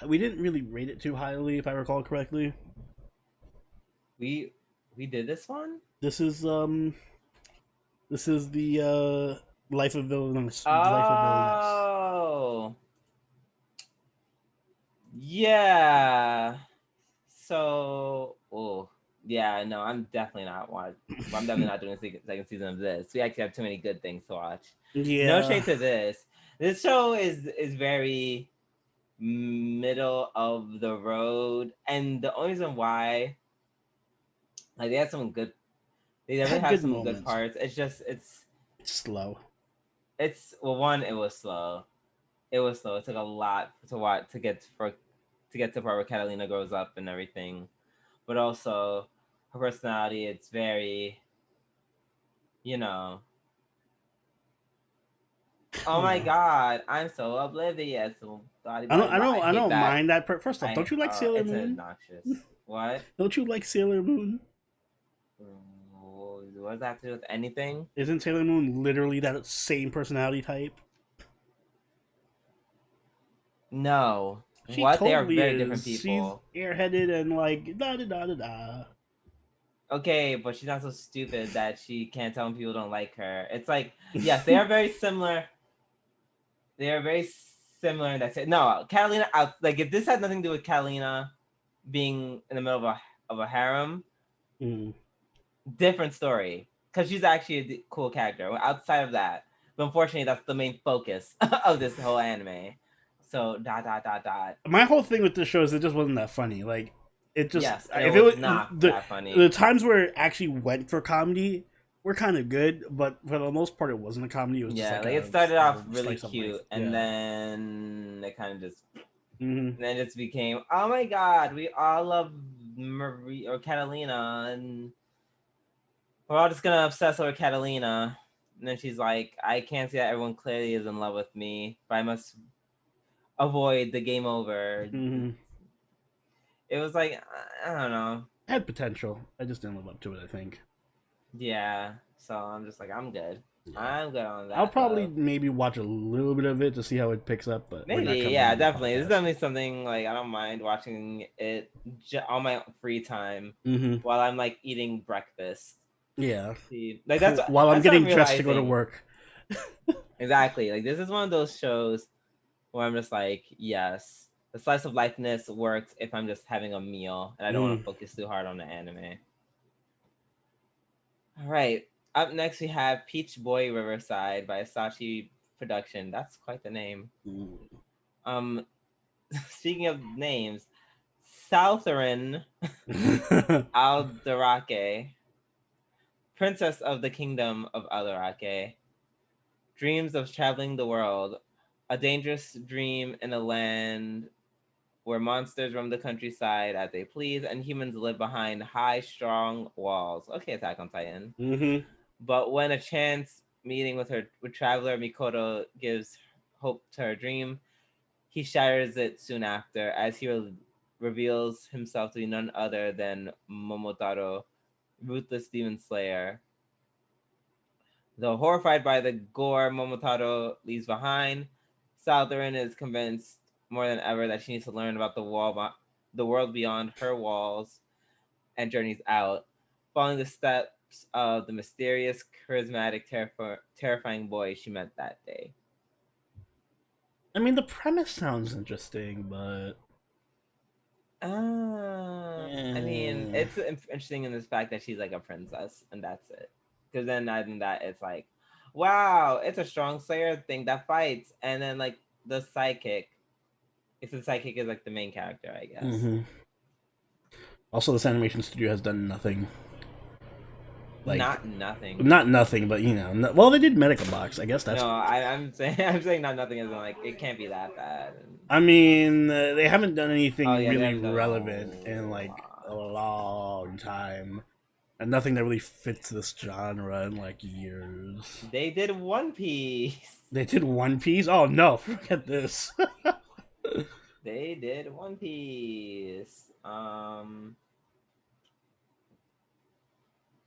we didn't really rate it too highly, if I recall correctly. We did this one? This is the Life of Villains. Oh, yeah. So, yeah, no, I'm definitely not doing a second season of this. We actually have too many good things to watch. Yeah. No shade to this. This show is very middle of the road, and the only reason why, like, they had some good. They definitely have some good parts. It's just it's slow. It was slow. It was slow. It took a lot to watch to get to the part where Catalina grows up and everything, but also her personality. It's very, Oh my God! I'm so oblivious. I don't mind that. First off, don't you like Sailor Moon? Obnoxious. What? Don't you like Sailor Moon? What does that have to do with anything? Isn't Sailor Moon literally that same personality type? No. She what? Totally they are very is. Different people. She's airheaded and like da da da da da. Okay, but she's not so stupid that she can't tell when people don't like her. It's like, yes, they are very similar. They are very similar in that sense. No, Catalina, like, if this had nothing to do with Catalina being in the middle of a harem, different story. Because she's actually a cool character. Outside of that, but unfortunately, that's the main focus of this whole anime. So, ... My whole thing with this show is it just wasn't that funny. Like, It just Yes, and it if it was was not the that funny. the times where it actually went for comedy were kind of good, but for the most part, it wasn't a comedy. It was just Yeah, like like it a started off really slice of life. cute, and Yeah. then it kind of just, Mm-hmm. and then it just became, oh my god, we all love Marie or Catalina, and we're all just gonna obsess over Catalina. And then she's like, I can't see that everyone clearly is in love with me, but I must avoid the game over. Mm-hmm. It was like, I don't know. Had potential. I just didn't live up to it, I think. Yeah, so I'm just like, I'm good. Yeah. I'm good on I'll that. probably Though. maybe watch a little bit of it to see how it picks up, but we're Maybe, not covering yeah, it in the definitely. It's podcast. definitely something like I don't mind watching it on my free time Mm-hmm. while I'm like eating breakfast. Yeah. See, like While I'm that's what I'm getting dressed to go to realizing. work. Exactly. Like this is one of those shows where I'm just like, yes, the slice of lifeness works if I'm just having a meal and I don't want to focus too hard on the anime. All right. Up next we have Peach Boy Riverside by Sachi Production. That's quite the name. Um, speaking of names, Southern Aldarake, Princess of the Kingdom of Aldarake, dreams of traveling the world, a dangerous dream in a land where monsters roam the countryside as they please and humans live behind high, strong walls. Okay, Attack on Titan. Mm-hmm. But when a chance meeting with traveler Mikoto gives hope to her dream, he shatters it soon after as he reveals himself to be none other than Momotaro, ruthless demon slayer. Though horrified by the gore Momotaro leaves behind, Southern is convinced more than ever that she needs to learn about the world beyond her walls, and journeys out, following the steps of the mysterious, charismatic, terrifying boy she met that day. I mean, the premise sounds interesting, but I mean, it's interesting in this fact that she's like a princess, and that's it. Because then, other than that, it's like, wow, it's a strong Slayer thing that fights, and then like the sidekick. If the sidekick is like the main character, I guess. Mm-hmm. Also, this animation studio has done nothing. Like, not nothing. Not nothing, but you know, well, they did Medical Box. I guess that's. No, I'm saying not nothing. As in, like, it can't be that bad. I mean, they haven't done anything really done relevant in like a long time, and nothing that really fits this genre in like years. They did One Piece. They did One Piece. Oh no, forget this. They did One Piece.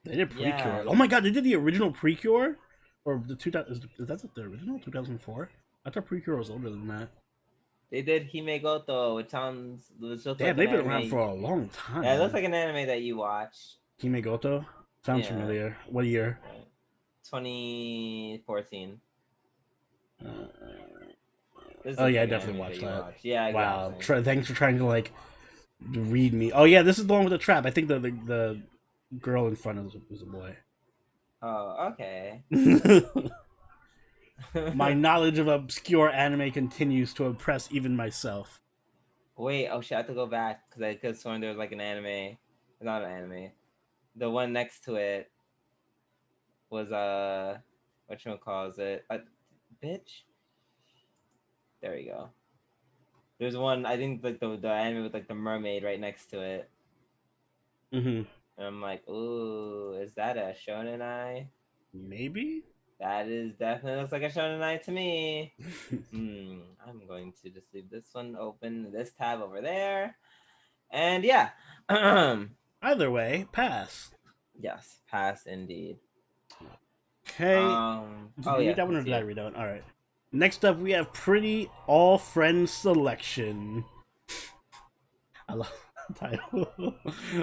They did Precure. Yeah. Oh my god, they did the original Precure? Or the 2000, is that the original 2004? I thought Precure was older than that. They did Hime Goto, which looks they've been around for a long time. Yeah, it looks like an anime that you watch. Hime Goto? Sounds familiar. What year? 2014. Oh yeah, I definitely watched that. Yeah, exactly. Wow. Thanks for trying to like read me. Oh yeah, this is the one with the trap. I think the girl in front of was a boy. Oh, okay. My knowledge of obscure anime continues to impress even myself. Wait, oh shit, I have to go back because I could have sworn there was like an anime. Not an anime. The one next to it was whatchamacallit? Bitch. There we go. There's one, I think like the anime with like the mermaid right next to it. Mm-hmm. And I'm like, ooh, is that a shonen ai? Maybe? That is definitely looks like a shonen ai to me. I'm going to just leave this one open, this tab over there. And yeah. Either way, pass. Yes, pass indeed. Okay. Did you read that one or did I read that one? Alright. Next up, we have Pretty All Friends Selection. I love the title.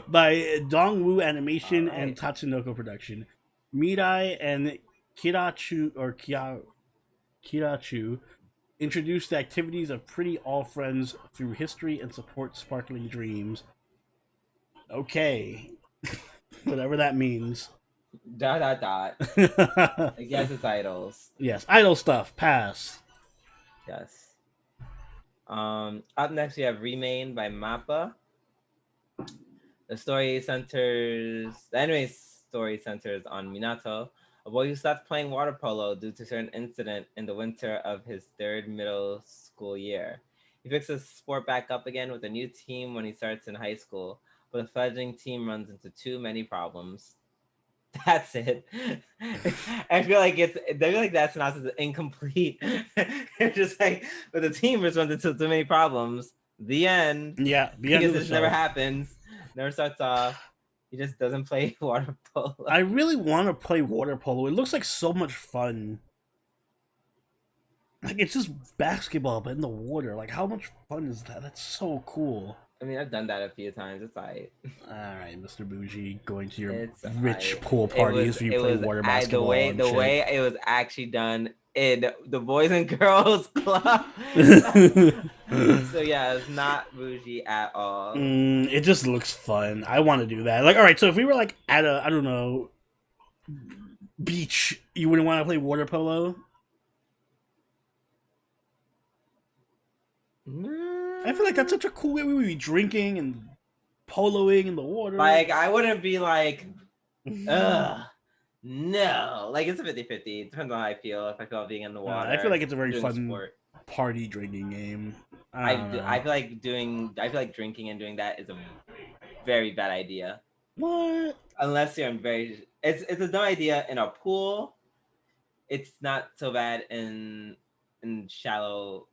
By Dongwoo Animation and Tatsunoko Production. Mirai and Kirachu introduce the activities of Pretty All Friends through history and support sparkling dreams. Okay. Whatever that means. ... I guess it's idols. Yes, idol stuff. Pass. Yes. Up next we have Remain by Mappa. The anime story centers on Minato, a boy who stopped playing water polo due to a certain incident in the winter of his third middle school year. He picks his sport back up again with a new team when he starts in high school, but the fledgling team runs into too many problems. That's it. I feel like that synopsis is incomplete. It's just like, but the team runs into too many problems. The end. Yeah, the end Because of the this show. never happens. Never starts off. He just doesn't play water polo. I really want to play water polo. It looks like so much fun. Like, it's just basketball, but in the water. Like, how much fun is that? That's so cool. I mean, I've done that a few times. It's alright. Alright, Mr. Bougie, going to your It's rich alright. pool parties where you play water basketball. The way it was actually done in the Boys and Girls Club. So yeah, it's not bougie at all. It just looks fun. I want to do that. Like, alright, so if we were like at a, I don't know, beach, you wouldn't want to play water polo? I feel like that's such a cool way we would be drinking and poloing in the water. Like, I wouldn't be like, ugh, no. Like, it's a 50-50. It depends on how I feel. If I feel being in the water. I feel like it's a very fun sport. Party drinking game. I feel like drinking and doing that is a very bad idea. What? Unless you're in it's a dumb idea in a pool. It's not so bad in shallow,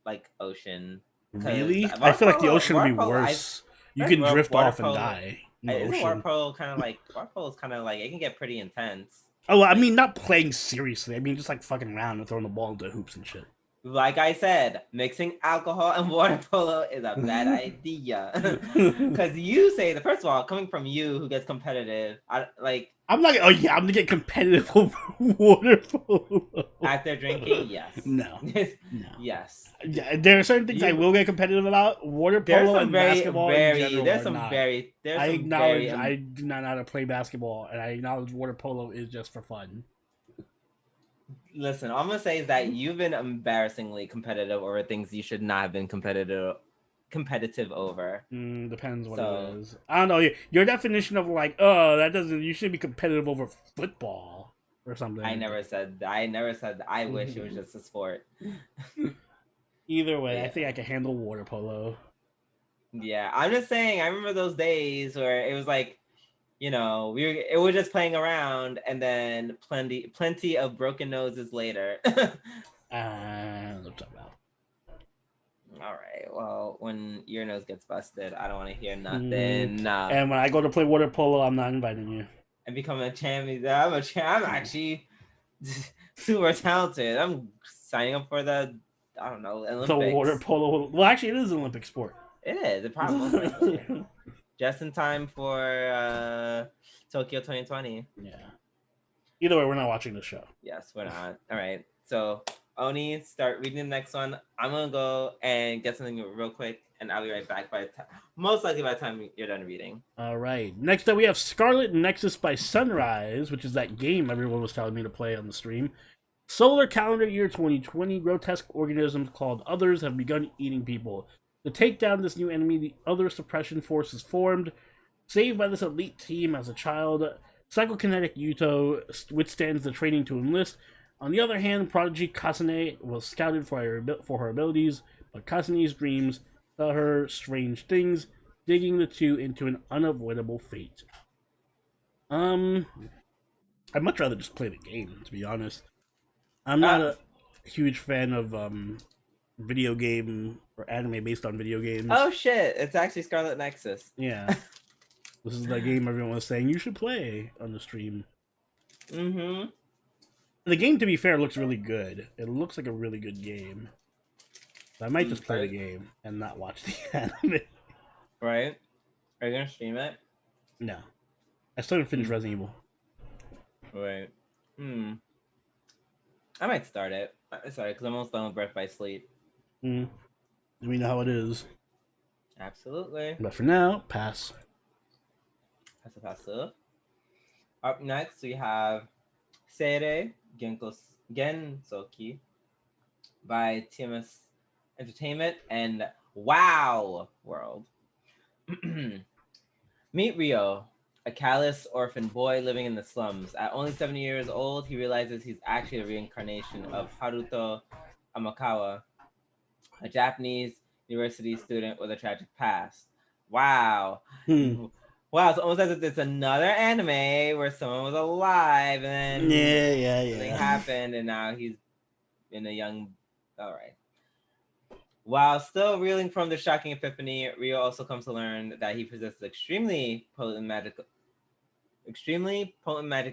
like, ocean. Really? I feel like the ocean would be worse. You can drift off and die. Isn't water polo kind of like it can get pretty intense. Oh, I mean, not playing seriously. I mean, just like fucking around and throwing the ball into hoops and shit. Like I said, mixing alcohol and water polo is a bad idea. Because you say first of all, coming from you who gets competitive, I'm gonna get competitive over water polo. After drinking, yes. No. No. Yes. Yeah, there are certain things I will get competitive about. Water polo and basketball in general I acknowledge I do not know how to play basketball, and I acknowledge water polo is just for fun. Listen, all I'm gonna say is that you've been embarrassingly competitive over things you should not have been competitive over. Depends what it is. I don't know. Your definition of like, you should be competitive over football or something. I never said I wish it was just a sport. Either way, I think I can handle water polo. Yeah, I'm just saying. I remember those days where it was like, it was just playing around, and then plenty of broken noses later. Let's talk about. All right. Well, when your nose gets busted, I don't want to hear nothing. And when I go to play water polo, I'm not inviting you. And become a champion. I'm actually super talented. I'm signing up for the Olympics. The water polo. Well, actually, it is an Olympic sport. It is. It probably is. Just in time for Tokyo 2020. Yeah. Either way, we're not watching the show. Yes, we're not. All right. So, Oni, start reading the next one. I'm going to go and get something real quick, and I'll be right back most likely by the time you're done reading. All right. Next up, we have Scarlet Nexus by Sunrise, which is that game everyone was telling me to play on the stream. Solar calendar year 2020, grotesque organisms called Others have begun eating people. To take down this new enemy, the Other Suppression Force is formed. Saved by this elite team as a child, psychokinetic Yuto withstands the training to enlist. On the other hand, prodigy Kasane was scouted for her abilities, but Kasane's dreams tell her strange things, digging the two into an unavoidable fate. I'd much rather just play the game, to be honest. I'm not a huge fan of video game or anime based on video games. Oh shit, it's actually Scarlet Nexus. Yeah. This is the game everyone was saying you should play on the stream. Mm-hmm. The game, to be fair, looks really good. It looks like a really good game. So I might just play the game and not watch the anime. Right? Are you gonna stream it? No. I still didn't finish Resident Evil. Right. I might start it. Sorry, because I'm almost done with Breath by Sleep. We know how it is. Absolutely. But for now, pass. Pass. Up next, we have Seirei Gensoki by TMS Entertainment and Wow World. Meet Rio, a callous orphan boy living in the slums. At only 7 years old, he realizes he's actually a reincarnation of Haruto Amakawa, a Japanese university student with a tragic past. Wow. Hmm. Wow, it's almost as if it's another anime where someone was alive and then something Yeah. happened and now he's in a young. Alright. While still reeling from the shocking epiphany, Rio also comes to learn that he possesses extremely potent magic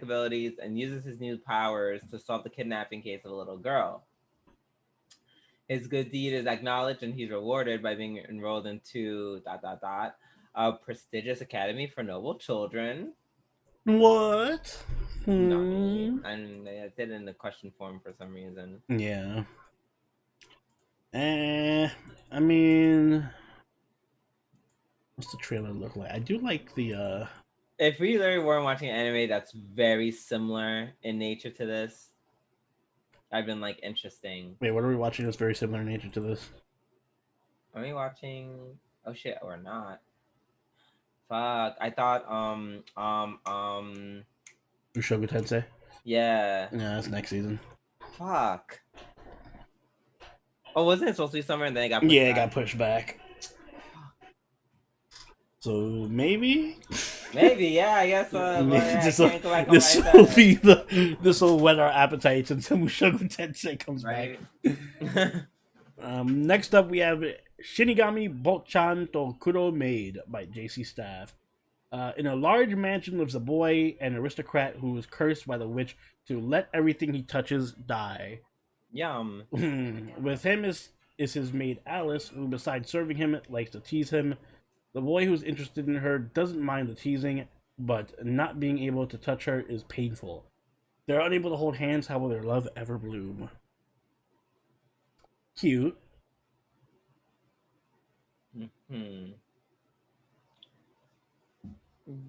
abilities and uses his new powers to solve the kidnapping case of a little girl. His good deed is acknowledged and he's rewarded by being enrolled into a prestigious academy for noble children. What? Nani. And they did it in the question form for some reason. Yeah. I mean, what's the trailer look like? I do like the. If we literally weren't watching an anime that's very similar in nature to this, I've been like interesting. Wait, what are we watching that's very similar in nature to this? Are we watching? Oh shit, or not? Fuck, I thought Mushoku Tensei? Yeah, that's next season. Fuck. Oh, wasn't it supposed to be summer and then it got pushed Yeah, back? it got pushed back. So maybe. Maybe, yeah, I guess. This will whet our appetites until Mushoku Tensei comes Right. back. Next up, we have Shinigami Botchan to Kuro Maid by JC Staff. In a large mansion lives a boy, an aristocrat who is cursed by the witch to let everything he touches die. Yum. With him is his maid Alice, who besides serving him, likes to tease him. The boy who's interested in her doesn't mind the teasing, but not being able to touch her is painful. They're unable to hold hands, how will their love ever bloom? Cute.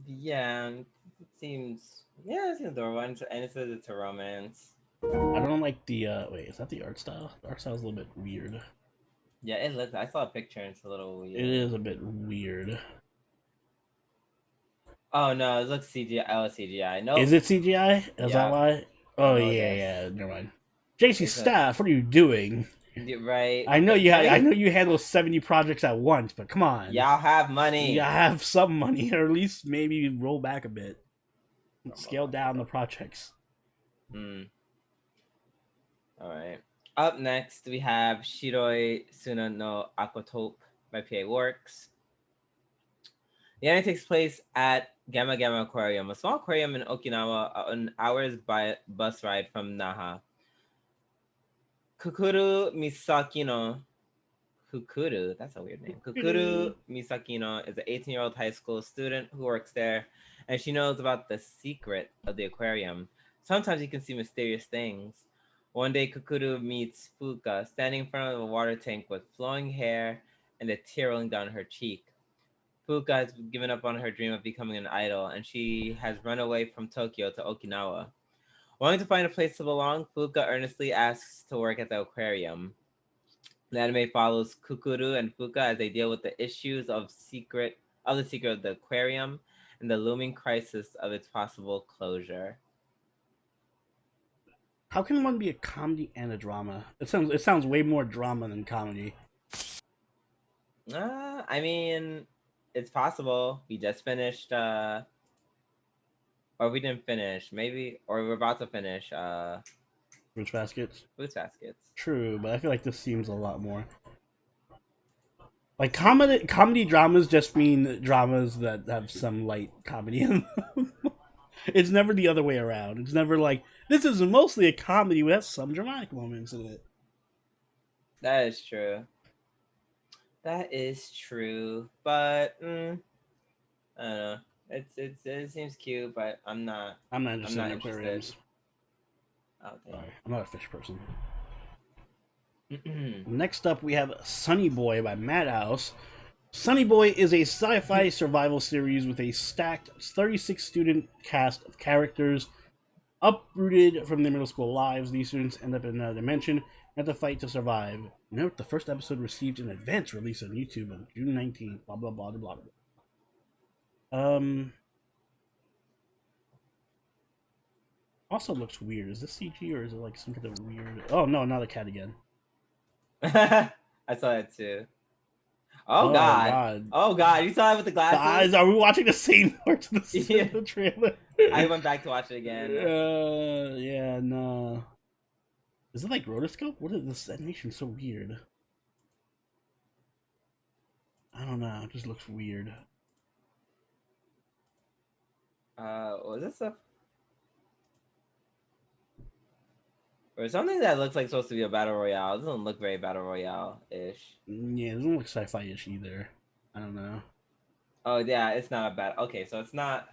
Yeah, it seems adorable, and it says it's a romance. I don't like the wait, is that the art style? The art style is a little bit weird. Yeah, it looks. I saw a picture and it's a little weird. It is a bit weird. Oh no, it looks CGI. Oh, CGI. No. Is it CGI? Is that why? Oh yeah. Never mind. JC Staff, what are you doing? Right. I know you. I know you handle 70 projects at once, but come on. Y'all have money. Y'all have some money, or at least maybe roll back a bit. Scale down the projects. All right. Up next, we have Shiroi Suna no Aquatope by PA Works. The anime takes place at Gamma Gamma Aquarium, a small aquarium in Okinawa, an hour's bus ride from Naha. Kukuru Misakino. Kukuru, that's a weird name. Kukuru Misakino is an 18-year-old high school student who works there, and she knows about the secret of the aquarium. Sometimes you can see mysterious things. One day, Kukuru meets Fuka standing in front of a water tank with flowing hair and a tear rolling down her cheek. Fuka has given up on her dream of becoming an idol, and she has run away from Tokyo to Okinawa. Wanting to find a place to belong, Fuka earnestly asks to work at the aquarium. The anime follows Kukuru and Fuka as they deal with the issues of the secret of the aquarium and the looming crisis of its possible closure. How can one be a comedy and a drama? It sounds way more drama than comedy. I mean, it's possible. We just finished, or we didn't finish, maybe, or we're about to finish. Fruits Baskets. Fruits Baskets. True, but I feel like this seems a lot more. Like comedy dramas just mean dramas that have some light comedy in them. It's never the other way around. It's never like, this is mostly a comedy with some dramatic moments in it. That is true. That is true. But I don't know. It seems cute, but I'm not interested in aquariums. Oh, damn. Sorry, I'm not a fish person. Next up, we have Sunny Boy by Madhouse. Sunny Boy is a sci-fi survival series with a stacked 36-student cast of characters. Uprooted from their middle school lives, these students end up in another dimension and have to fight to survive. Note, the first episode received an advance release on YouTube on June 19th. Blah, blah, blah, blah, blah. Um. Also looks weird. Is this CG or is it like some kind of weird? Oh no, not a cat again. I saw it too. Oh Oh god. god. Oh god. You saw it with the The eyes. glasses? Are we watching the same parts of Yeah. the trailer? I went back to watch it again. Yeah, no. Is it like rotoscope? What is this animation? So weird. I don't know. It just looks weird. Was this a or something that looks like supposed to be a battle royale? It doesn't look very battle royale ish. Yeah, it doesn't look sci-fi-ish either. I don't know. Oh yeah, it's not a bad. Okay, so it's not.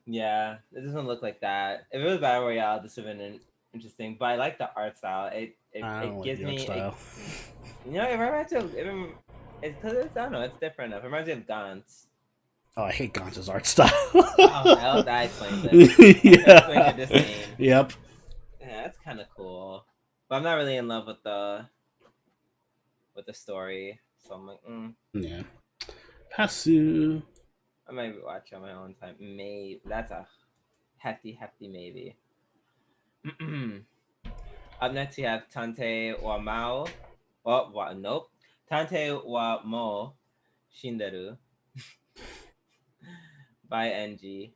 Yeah, it doesn't look like that. If it was battle royale, this would have been interesting. But I like the art style. I don't It like gives the art me. style. It reminds me of. It's because it's I don't know. It's different enough. It reminds me of Gantz. Oh, I hate Gonza's art style. Oh, hell, that explains it. Yeah. That explains your disdain. Yep. Yeah, that's kind of cool. But I'm not really in love with the story, so I'm like, Yeah. Pasu. I might watch on my own time. Maybe that's a hefty maybe. Up next, we have Tantei wa Mao. Nope. Tantei wa Mo Shindeiru by NG.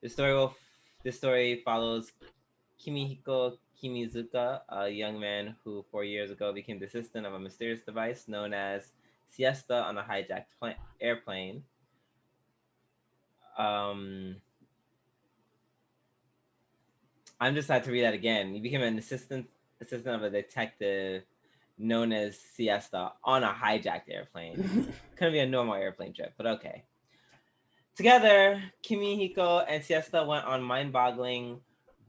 This story follows Kimihiko Kimizuka, a young man who 4 years ago became the assistant of a mysterious device known as Siesta on a hijacked airplane. I'm just had to read that again. He became an assistant of a detective known as Siesta on a hijacked airplane. Couldn't be a normal airplane trip, but okay. Together, Kimihiko and Siesta went on mind-boggling,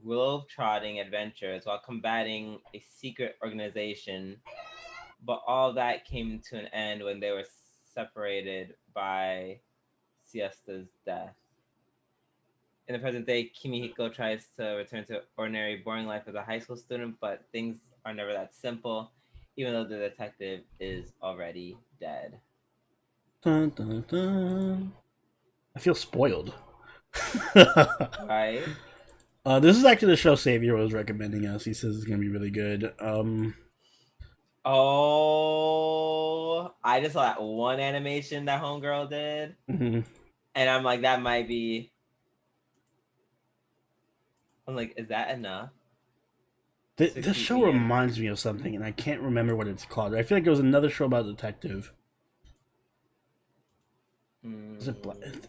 globe-trotting adventures while combating a secret organization. But all that came to an end when they were separated by Siesta's death. In the present day, Kimihiko tries to return to ordinary, boring life as a high school student, but things are never that simple, even though the detective is already dead. Dun, dun, dun. I feel spoiled. Right? This is actually the show Xavier was recommending us. He says it's gonna be really good. Oh, I just saw that one animation that Homegirl did, and I'm like, that might be. I'm like, is that enough? This show reminds me of something, and I can't remember what it's called. I feel like there was another show about a detective. Is it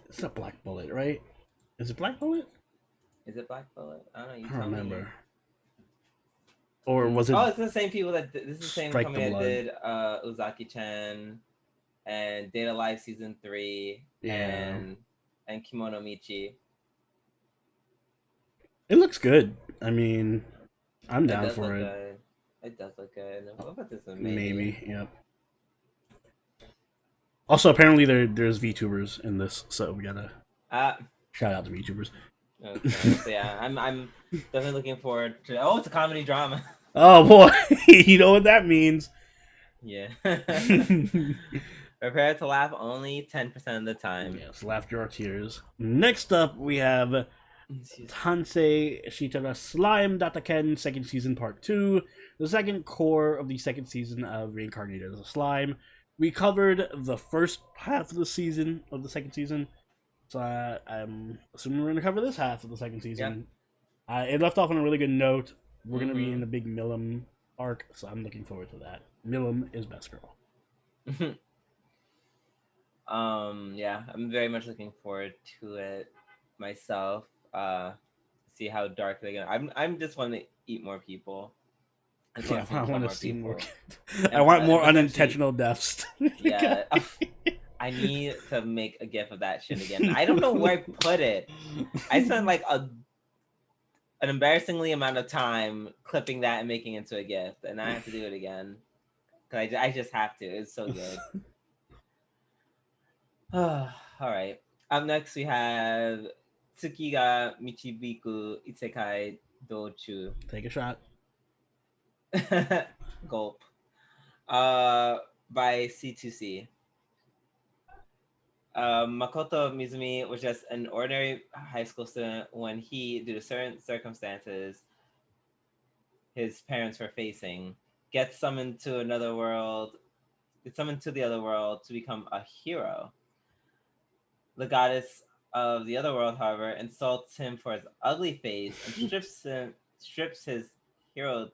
It's not Black Bullet, right? Is it Black Bullet? Is it Black Bullet? I don't know. I don't remember. Me. Or was it? Oh, it's the same people that this is the same Strike company the that Blood. did Uzaki-chan and Data Live Season 3 and Kimono Michi. It looks good. I mean, I'm down for it. Good. It does look good. What about this one? Maybe, yep. Also, apparently there's VTubers in this, so we gotta shout out to VTubers. Okay, so yeah, I'm definitely looking forward to. Oh, it's a comedy drama. Oh boy, you know what that means. Yeah. Prepare to laugh only 10% of the time. Yes, laughter or tears. Next up, we have Tantei Shitara Slime Dataken Second Season Part 2, the second core of the second season of Reincarnated as a Slime. We covered the first half of the season, of the second season, so I'm assuming we're going to cover this half of the second season. Yep. It left off on a really good note. We're going to be in a big Milim arc, so I'm looking forward to that. Milim is best girl. Yeah, I'm very much looking forward to it myself. See how dark they're gonna. I'm just want to eat more people. I want to see more. I want more unintentional deaths. Yeah, I need to make a gif of that shit again. I don't know where I put it. I spent like an embarrassingly amount of time clipping that and making it into a gif, and I have to do it again because I just have to. It's so good. All right. Up next, we have Tsuki ga Michibiku Isekai Dochu. Take a shot. Gulp. By C2C. Makoto Mizumi was just an ordinary high school student when he, due to certain circumstances his parents were facing, gets summoned to another world, gets summoned to the other world to become a hero. The goddess of the other world, however, insults him for his ugly face and strips his hero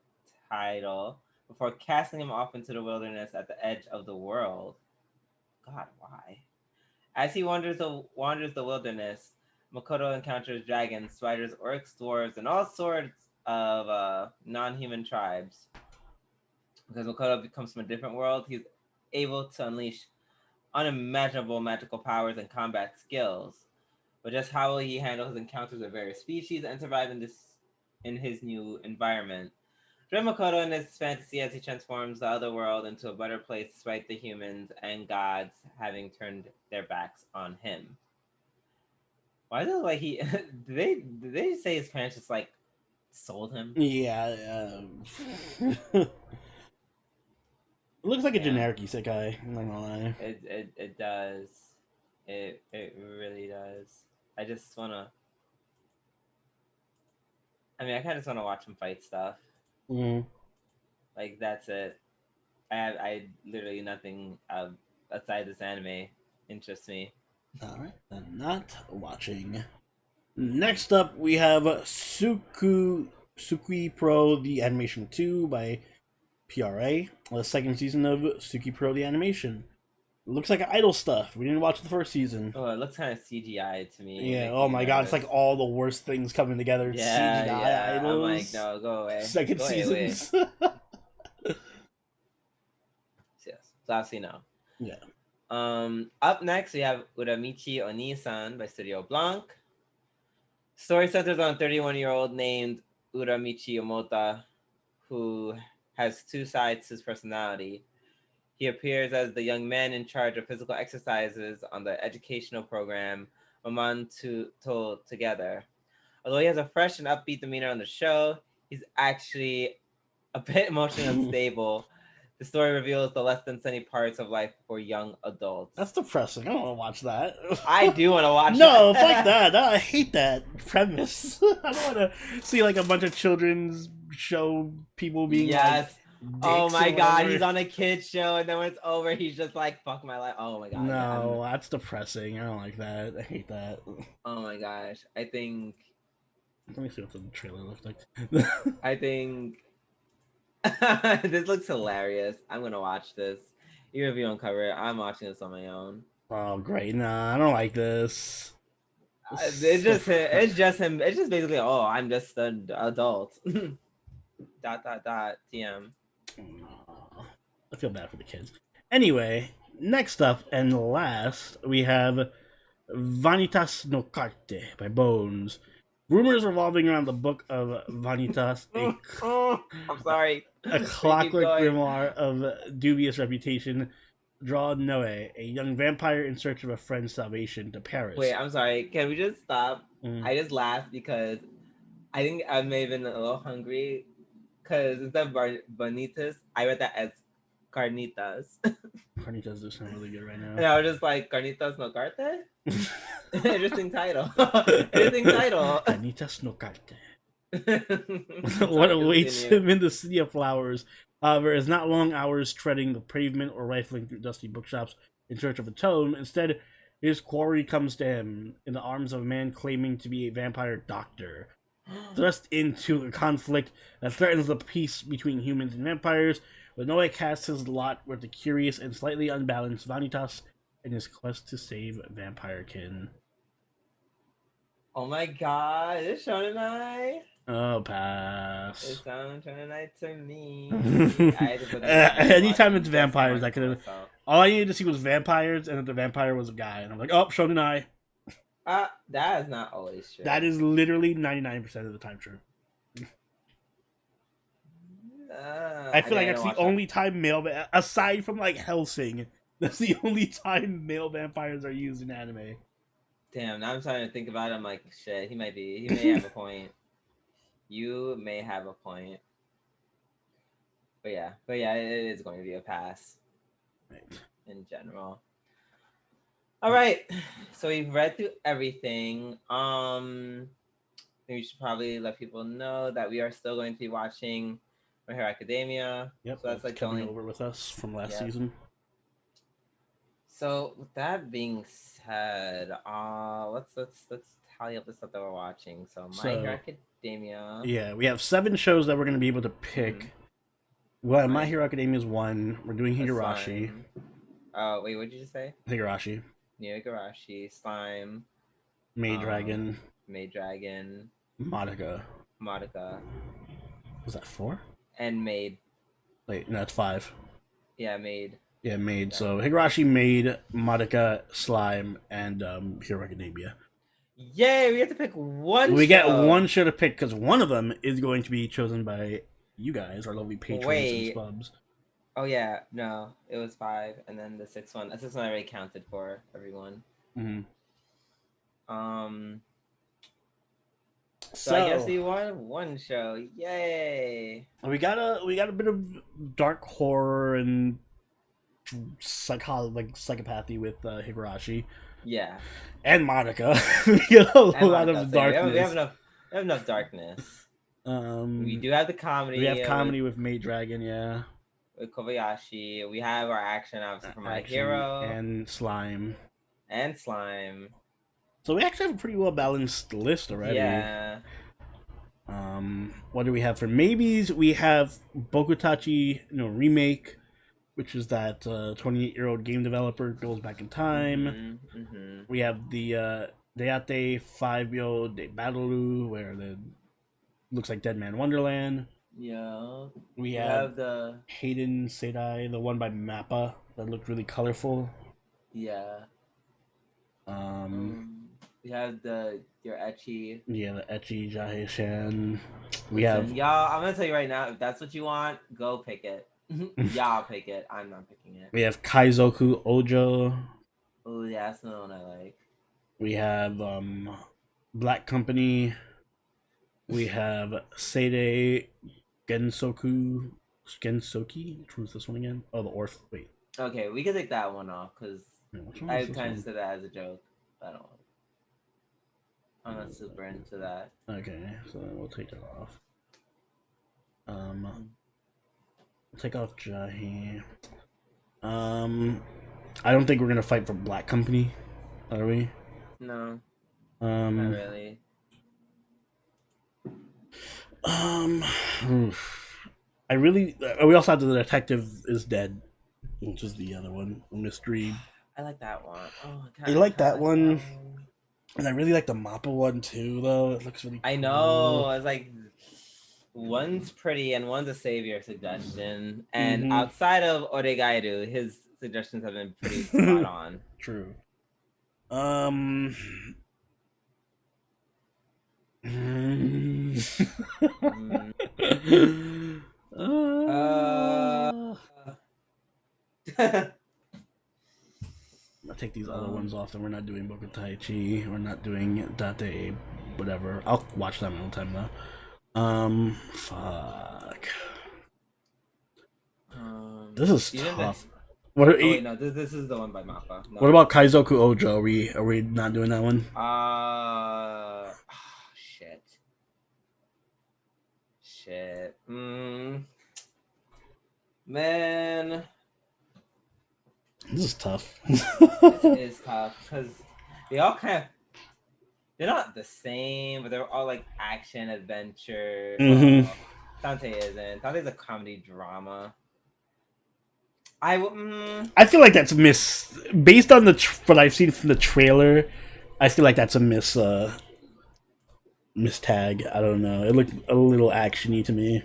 title before casting him off into the wilderness at the edge of the world. God, why? As he wanders the wilderness, Makoto encounters dragons, spiders, orcs, dwarves, and all sorts of non-human tribes. Because Makoto comes from a different world, he's able to unleash unimaginable magical powers and combat skills. But just how will he handle his encounters with various species and survive in his new environment? Join Makoto in his fantasy as he transforms the other world into a better place despite the humans and gods having turned their backs on him. Why does it look like he did they say his parents just like sold him? Yeah. It looks like a generic isekai, I'm not gonna lie. It does. It really does. I just wanna I kinda just wanna watch him fight stuff. Like that's it. I literally nothing outside this anime interests me. Alright, I'm not watching. Next up, we have Sukui Pro the Animation 2 by PRA, the second season of Suki Pro the Animation. It looks like idol stuff. We didn't watch the first season. Oh, it looks kind of CGI to me. Yeah, oh my god, it's like all the worst things coming together. Yeah, CGI idols. I'm like, no, go away. Second seasons. Yes, so obviously no. Yeah. Up next, we have Uramichi Oni-san by Studio Blanc. Story centers on a 31-year-old named Uramichi Omota, who has two sides to his personality. He appears as the young man in charge of physical exercises on the educational program Maman to Together. Although he has a fresh and upbeat demeanor on the show, he's actually a bit emotionally unstable. The story reveals the less than sunny parts of life for young adults. That's depressing. I don't want to watch that. I do want to watch no, fuck that. I hate that premise. I don't want to see like a bunch of children's show people being like, oh my god, he's on a kid's show and then when it's over, he's just like, fuck my life. Oh my god. No, that's depressing. I don't like that. I hate that. Oh my gosh. I think... Let me see what the trailer looks like. I think... this looks hilarious. I'm gonna watch this. Even if you don't cover it, I'm watching this on my own. Oh great, nah, I don't like this. It's just him. It's just basically, oh, I'm just an adult. ... TM. I feel bad for the kids. Anyway, next up and last, we have Vanitas no Carte by Bones. Rumors revolving around the book of Vanitas, I'm sorry. A clockwork grimoire of dubious reputation, draw Noe, a young vampire in search of a friend's salvation, to Paris. Wait, I'm sorry. Can we just stop? I just laughed because I think I may have been a little hungry because instead of Bonitas, I read that as Carnitas. Carnitas does sound really good right now. And I was just like, Carnitas no Carte? Interesting title. Interesting title. Carnitas no Carte. What awaits him in the City of Flowers, however, is not long hours treading the pavement or rifling through dusty bookshops in search of a tome. Instead, his quarry comes to him in the arms of a man claiming to be a vampire doctor. Thrust into a conflict that threatens the peace between humans and vampires, Noe casts his lot with the curious and slightly unbalanced Vanitas in his quest to save vampirekin. Oh my god, it's Shonen Ai. Oh, pass. It sounds Shonen Ai to me. Anytime it's vampires, I could have. All I needed to see was vampires, and that the vampire was a guy, and I'm like, oh, Shonen Ai. That is not always true. That is literally 99% of the time true. I feel like that's the only time aside from like Hellsing, that's the only time male vampires are used in anime. Damn, now I'm starting to think about it. I'm like, shit, he may have a point. You may have a point. But yeah, it is going to be a pass. Right. In general. All right, so we've read through everything. We should probably let people know that we are still going to be watching My Hero Academia. Yep, So that's that's like the coming only. over with us from last Yep. season. So with that being said, let's tally up the stuff that we're watching. So My Hero Academia. Yeah, we have 7 shows that we're going to be able to pick. Mhm. Well, My Hero Academia is 1. We're doing Higurashi. Oh, wait, what did you just say? Higurashi. New Higurashi, Slime. Maid Dragon. Maid Dragon. Madoka. Was that 4? And Maid. Wait, no, that's 5. Yeah, Maid. Yeah, Maid. So Higurashi, Maid, Madoka, Slime, and Hero Academia. Yay, we have to pick one We get one show to pick because one of them is going to be chosen by you guys, our lovely patrons and spubs. Oh yeah, no, it was 5, and then the 6th one. The 6th one I already counted for everyone. Mm-hmm. So I guess we won one show. Yay! We got a bit of dark horror and psychopathy with Higurashi. Yeah. And Madoka. We got a lot of darkness. We have enough darkness. We do have the comedy. We have comedy with Maid Dragon, yeah. With Kobayashi. We have our action, obviously, from My Hero. And Slime. So we actually have a pretty well balanced list already. Yeah. What do we have for maybes? We have Bokutachi remake, which is that 28-year-old game developer goes back in time. Mm-hmm. We have the Deate 5-yo de Battleru, where the looks like Dead Man Wonderland. Yeah. We have the Hayden Seidai, the one by Mappa that looked really colorful. Yeah. We have your ecchi. Yeah, the ecchi Jahe-shan. Y'all, I'm gonna tell you right now, if that's what you want, go pick it. Y'all pick it. I'm not picking it. We have Kaizoku Ojo. Oh yeah, that's the one I like. We have Black Company. We have Seidei Gensoki. Which one's this one again? Oh, the Orph. Wait. Okay, we can take that one off because I kind of said that as a joke. I don't. I'm not super into that. Okay, so we'll take that off. We'll take off Jahi. I don't think we're gonna fight for Black Company, are we? No. Not really. I really. We also have the Detective is Dead, which is the other one, Mystery. I like that one. Oh, I like that one. And I really like the Mappa one too, though. It looks really cool. I know. It's like one's pretty and one's a savior suggestion. And outside of Oregairu, his suggestions have been pretty spot on. True. I'll take these other ones off, and we're not doing Bokutaichi. We're not doing Date, whatever. I'll watch that one time though. Fuck. This is tough. Wait, no, this is the one by Mappa. No. What about Kaizoku Ojo? Are we not doing that one? Shit. Man. This is tough. This is tough because they all they're not the same, but they're all like action adventure. Tantei isn't. Tantei's a comedy drama. I feel like that's based on what I've seen from the trailer. I feel like that's a miss tag. I don't know. It looked a little actiony to me.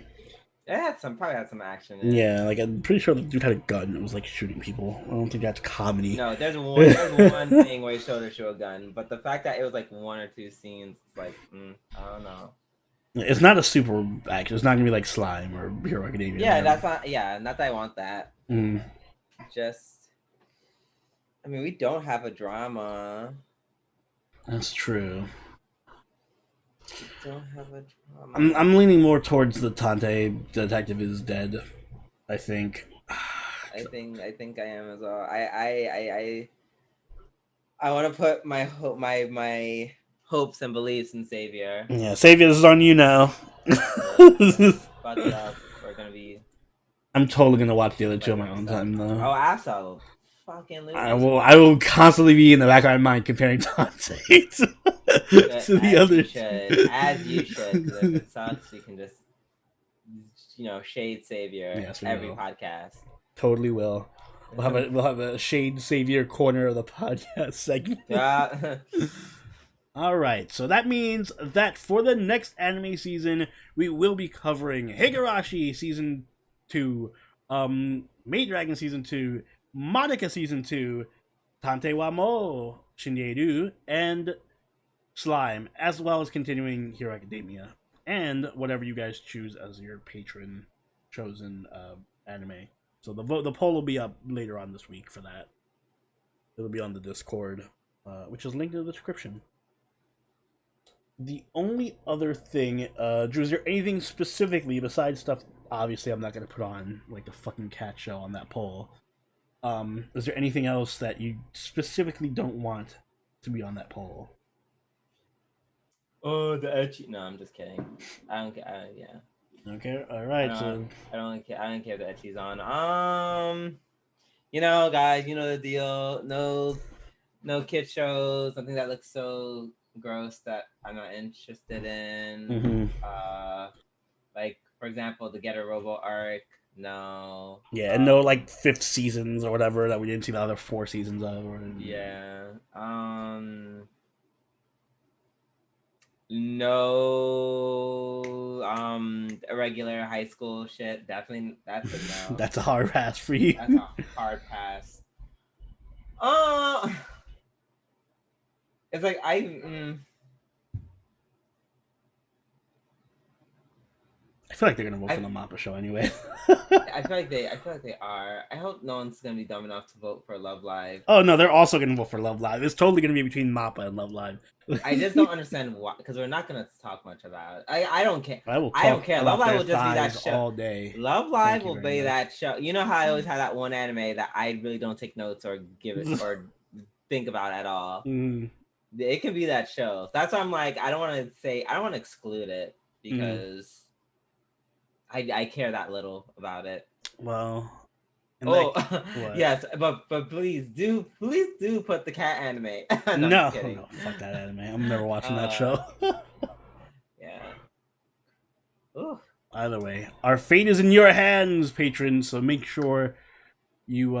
It probably had some action in it. Yeah, like I'm pretty sure the dude had a gun and was like shooting people. I don't think that's comedy. No, there's one thing where he showed a gun, but the fact that it was like 1 or 2 scenes, it's like I don't know. It's not a super action. It's not gonna be like Slime or Hero Academia. Yeah, that's not. Yeah, not that I want that. Just, I mean, we don't have a drama. That's true. We don't have a drama. I'm leaning more towards the Tantei Detective is Dead. I think. I think I am as well. I want to put my hopes and beliefs in Savior. Yeah, Savior, this is on you now. Fuck it up. We're gonna be. I'm totally gonna watch the other two on my own time though. Oh, absolutely. Fucking I will constantly be in the back of my mind comparing Tantei to the other two. As you should, because if it sucks, we can just, shade Savior every podcast. Totally will. We'll have a shade Savior corner of the podcast segment. Yeah. All right, so that means that for the next anime season, we will be covering Higurashi season 2, Maid Dragon season 2, Monica season 2, Tantei wa Mo Shindeiru, and Slime, as well as continuing Hero Academia, and whatever you guys choose as your patron chosen anime. So the poll will be up later on this week for that. It'll be on the Discord, which is linked in the description. The only other thing, Drew, is there anything specifically besides stuff? Obviously, I'm not going to put on like the fucking cat show on that poll. Is there anything else that you specifically don't want to be on that poll? Oh, the ecchi. No, I'm just kidding. I don't care. Yeah. Okay. All right. I don't care if the ecchi's on. Guys, you know the deal. No kid shows. Something that looks so gross that I'm not interested in. Like for example, the Get a Robo Arc. No. Yeah, and no like 5th seasons or whatever that we didn't see the other 4 seasons of. Yeah. No. Irregular high school shit. Definitely, that's a no. That's a hard pass for you. That's a hard pass. It's like I feel like they're gonna vote for the Imapa show anyway. I feel like they are. I hope no one's gonna be dumb enough to vote for Love Live. Oh no, they're also gonna vote for Love Live. It's totally gonna be between Mappa and Love Live. I just don't understand why, because we're not gonna talk much about it. I don't care. I don't care. Love Live will just be that show all day. Love Live will be that show. You know how I always have that one anime that I really don't take notes or give it or think about at all. It can be that show. That's why I'm like, I don't want to exclude it because I care that little about it. Well, yes, but please do put the cat anime. No, fuck that anime. I'm never watching that show. Yeah. Ooh. Either way, our fate is in your hands, patrons. So make sure you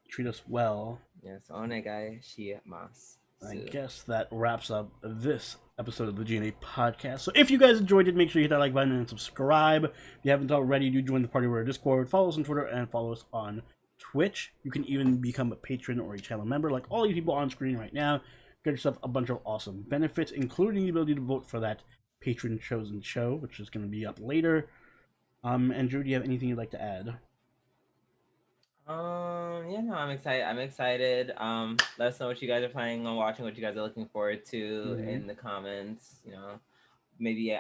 treat us well. Yes, onegai shimasu. I guess that wraps up this episode of the G&A podcast. So if you guys enjoyed it, make sure you hit that like button and subscribe. If you haven't already, do join the party with our Discord, follow us on Twitter, and follow us on Twitch. You can even become a patron or a channel member like all you people on screen right now. Get yourself a bunch of awesome benefits, including the ability to vote for that patron chosen show, which is going to be up later. Andrew, do you have anything you'd like to add? Yeah, no, I'm excited. Let us know what you guys are planning on watching, what you guys are looking forward to in the comments. Maybe you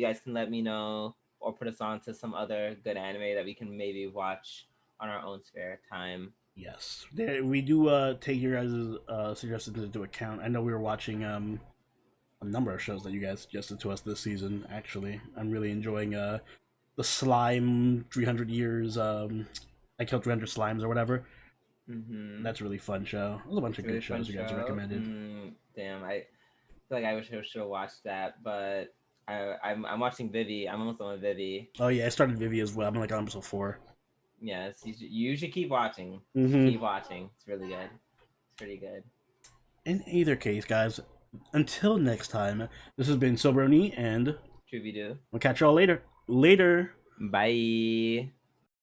guys can let me know or put us on to some other good anime that we can maybe watch on our own spare time. Yes, we do take your guys' suggestions into account. I know we were watching a number of shows that you guys suggested to us this season. Actually, I'm really enjoying the Slime 300 Years. I Killed 300 Slimes or whatever. That's a really fun show. There's a bunch of good shows you guys recommended. Damn, I feel like I wish I should have watched that, but I'm watching Vivi. I'm almost on with Vivi. Oh yeah, I started Vivi as well. I'm like on episode 4. Yes, you should keep watching. Keep watching. It's really good. It's pretty good. In either case, guys, until next time, this has been Sobroni and Truby Do. We'll catch y'all later. Later. Bye.